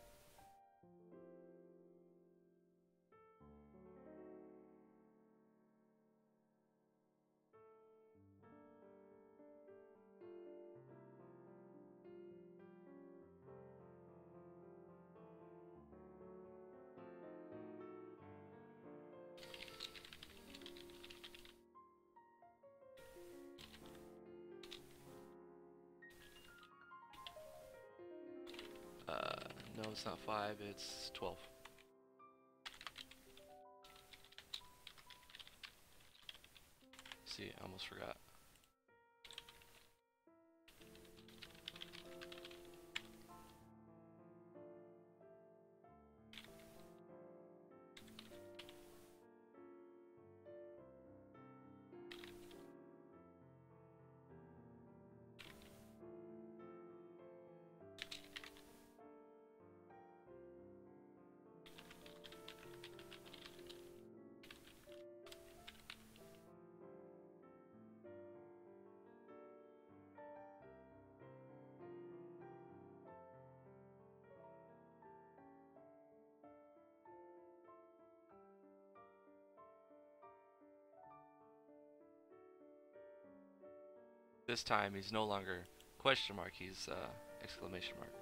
A: No, it's not 5, it's 12. See, I almost forgot. This time he's no longer question mark, he's exclamation mark.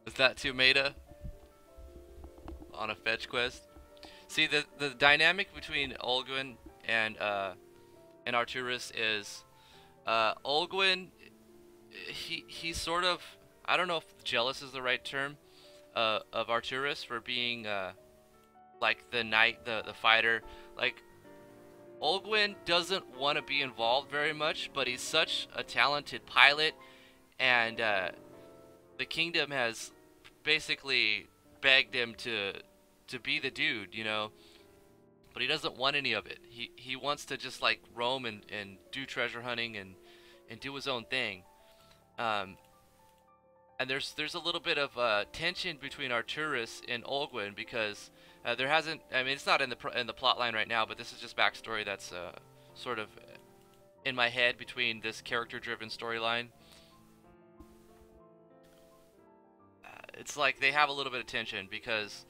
A: Is that too meta on a fetch quest? See, the dynamic between Olguin and Arturus is Olguin, he's sort of, I don't know if jealous is the right term, of Arturus for being like the knight, the fighter. Like, Olguin doesn't want to be involved very much, but he's such a talented pilot, and the kingdom has basically begged him to be the dude, you know. But he doesn't want any of it. He wants to just like roam and do treasure hunting and do his own thing. And there's a little bit of tension between Arturus and Olguin because there hasn't. I mean, it's not in the plot line right now, but this is just backstory that's sort of in my head between this character-driven storyline. It's like they have a little bit of tension because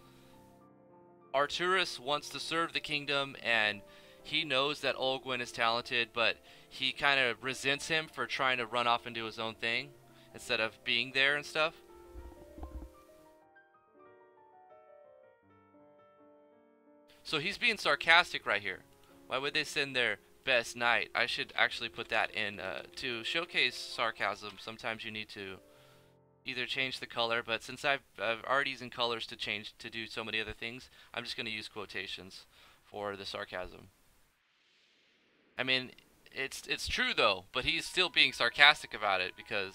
A: Arturus wants to serve the kingdom and he knows that Olguin is talented, but he kind of resents him for trying to run off and do his own thing instead of being there and stuff. So he's being sarcastic right here. Why would they send their best knight? I should actually put that in to showcase sarcasm. Sometimes you need to either change the color, but since I've already using colors to do so many other things, I'm just going to use quotations for the sarcasm. I mean, it's true though, but he's still being sarcastic about it because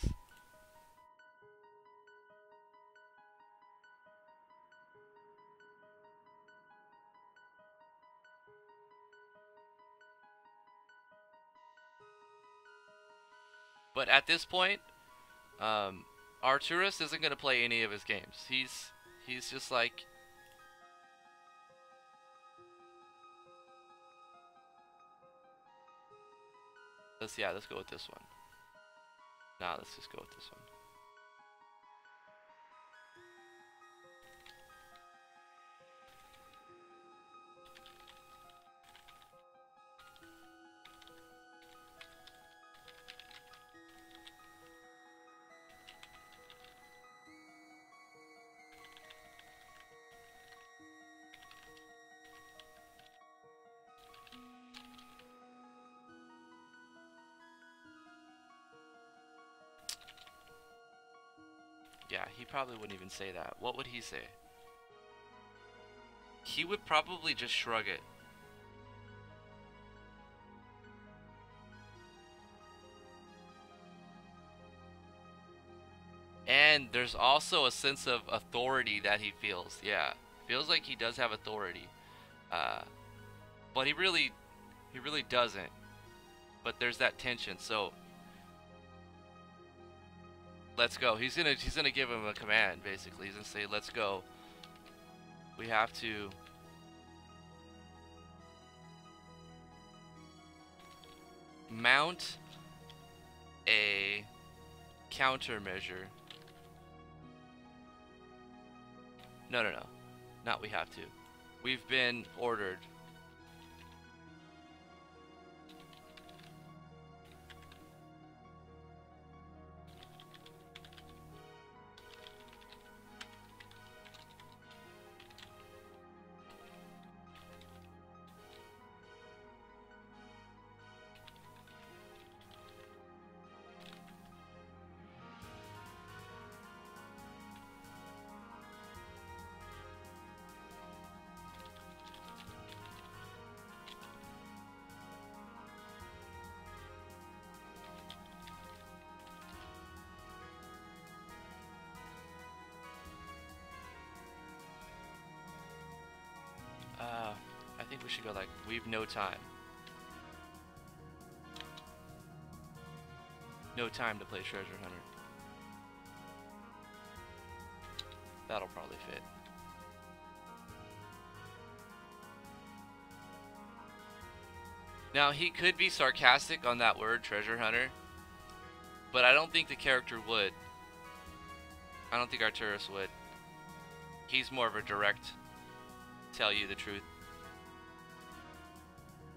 A: But at this point, Arturus isn't gonna play any of his games. He's just like, let's go with this one. Nah, let's just go with this one. Yeah, he probably wouldn't even say that. What would he say? He would probably just shrug it. And there's also a sense of authority that he feels. Yeah, feels like he does have authority. But he really doesn't. But there's that tension. So let's go. He's gonna give him a command. Basically, he's gonna say, "Let's go." We have to. Mount a countermeasure. No. Not we have to. We've been ordered. I think we should go like, we've no time. No time to play Treasure Hunter. That'll probably fit. Now, he could be sarcastic on that word, Treasure Hunter, but I don't think the character would. I don't think Arturus would. He's more of a direct, tell you the truth.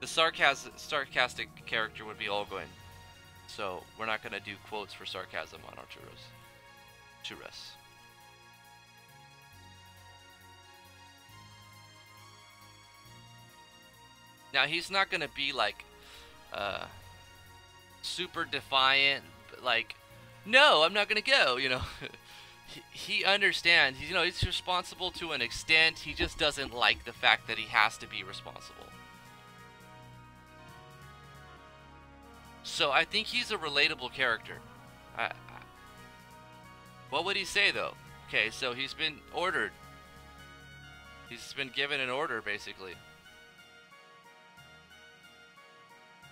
A: The sarcastic character would be Olgoin, so we're not going to do quotes for sarcasm on Arturus. Now, he's not going to be like super defiant, like, no, I'm not going to go, you know. He understands, you know, he's responsible to an extent. He just doesn't like the fact that he has to be responsible. So I think he's a relatable character. What would he say, though? Okay, so he's been ordered. He's been given an order, basically.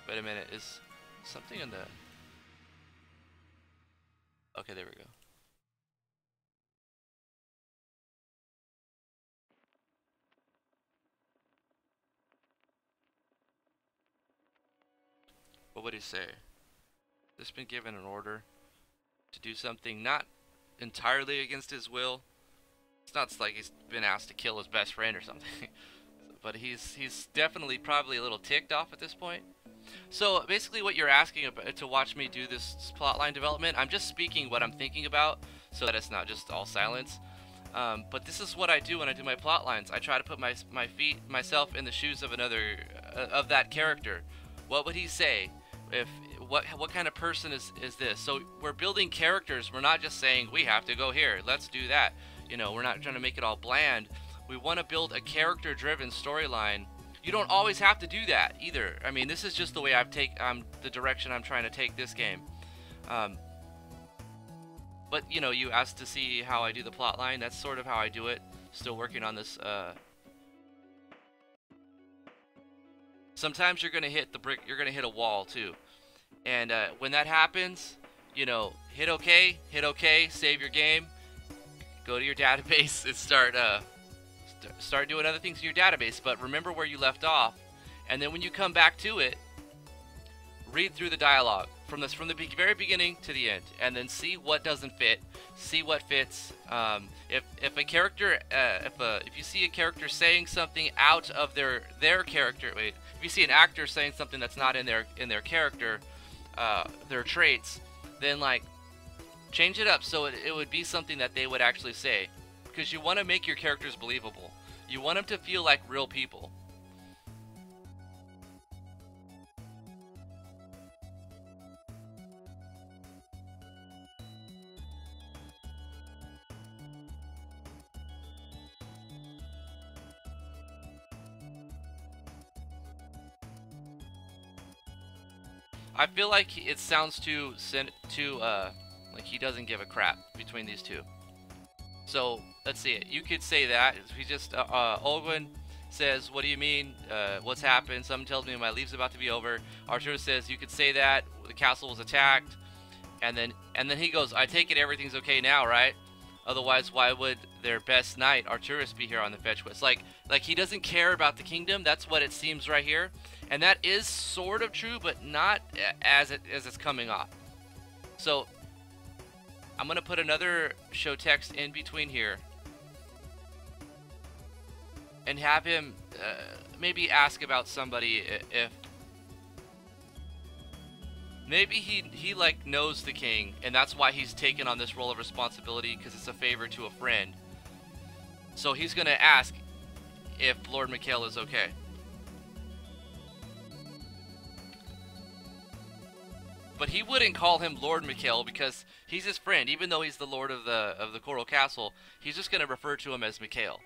A: Wait a minute, is something in the... Okay, there we go. What would he say? Just been given an order to do something not entirely against his will. It's not like he's been asked to kill his best friend or something. But he's definitely probably a little ticked off at this point. So basically what you're asking about, to watch me do this plotline development, I'm just speaking what I'm thinking about so that it's not just all silence. But this is what I do when I do my plot lines. I try to put myself in the shoes of of that character. What would he say? What kind of person is this? So we're building characters. We're not just saying we have to go here, let's do that. You know, we're not trying to make it all bland. We want to build a character-driven storyline. You don't always have to do that either. I mean, this is just the way the direction I'm trying to take this game. But you know, you asked to see how I do the plot line. That's sort of how I do it. Still working on this. Sometimes you're gonna hit the brick. You're gonna hit a wall too, and when that happens, you know, hit OK, save your game, go to your database and start doing other things in your database. But remember where you left off, and then when you come back to it, read through the dialogue from the very beginning to the end, and then see what doesn't fit, see what fits. If a character, if you see a character saying something out of their character, if you see an actor saying something that's not in their character, their traits, then like change it up so it would be something that they would actually say, because you want to make your characters believable. You want them to feel like real people. I feel like it sounds too like he doesn't give a crap between these two. So let's see it. You could say that. He just Olgwin says, "What do you mean? What's happened? Someone tells me my leave's about to be over." Arturus says, "You could say that the castle was attacked," and then he goes, "I take it everything's okay now, right? Otherwise, why would their best knight Arturus be here on the fetch quest?" Like he doesn't care about the kingdom. That's what it seems right here, and that is sort of true, but not as it's coming off. So I'm gonna put another show text in between here, and have him maybe ask about somebody if maybe he like knows the king, and that's why he's taken on this role of responsibility, because it's a favor to a friend. So he's gonna ask if Lord Mikhail is okay. But he wouldn't call him Lord Mikhail because he's his friend, even though he's the lord of the Coral Castle. He's just gonna refer to him as Mikhail.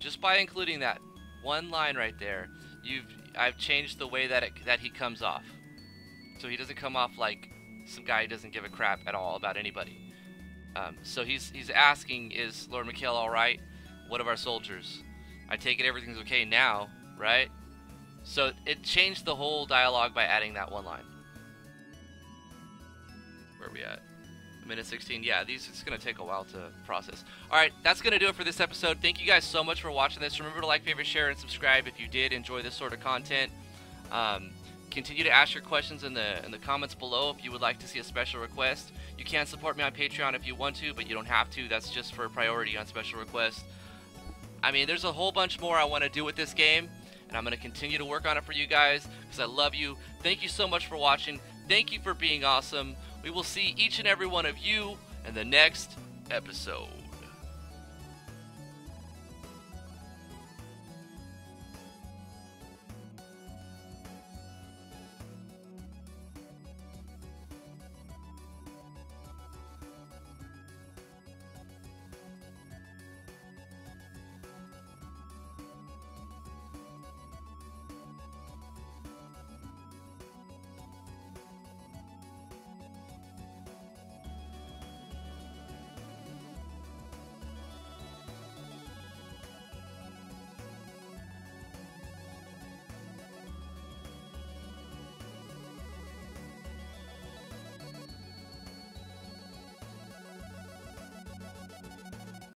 A: Just by including that one line right there, I've changed the way that he comes off. So he doesn't come off like some guy who doesn't give a crap at all about anybody. So he's asking, is Lord Mikhail alright? What of our soldiers? I take it everything's okay now, right? So it changed the whole dialogue by adding that one line. Where are we at? Minute 16. Yeah, it's going to take a while to process. Alright, that's going to do it for this episode. Thank you guys so much for watching this. Remember to like, favorite, share, and subscribe if you did enjoy this sort of content. Continue to ask your questions in the comments below if you would like to see a special request. You can support me on Patreon if you want to, but you don't have to. That's just for priority on special requests. I mean, there's a whole bunch more I want to do with this game, and I'm going to continue to work on it for you guys because I love you. Thank you so much for watching. Thank you for being awesome. We will see each and every one of you in the next episode.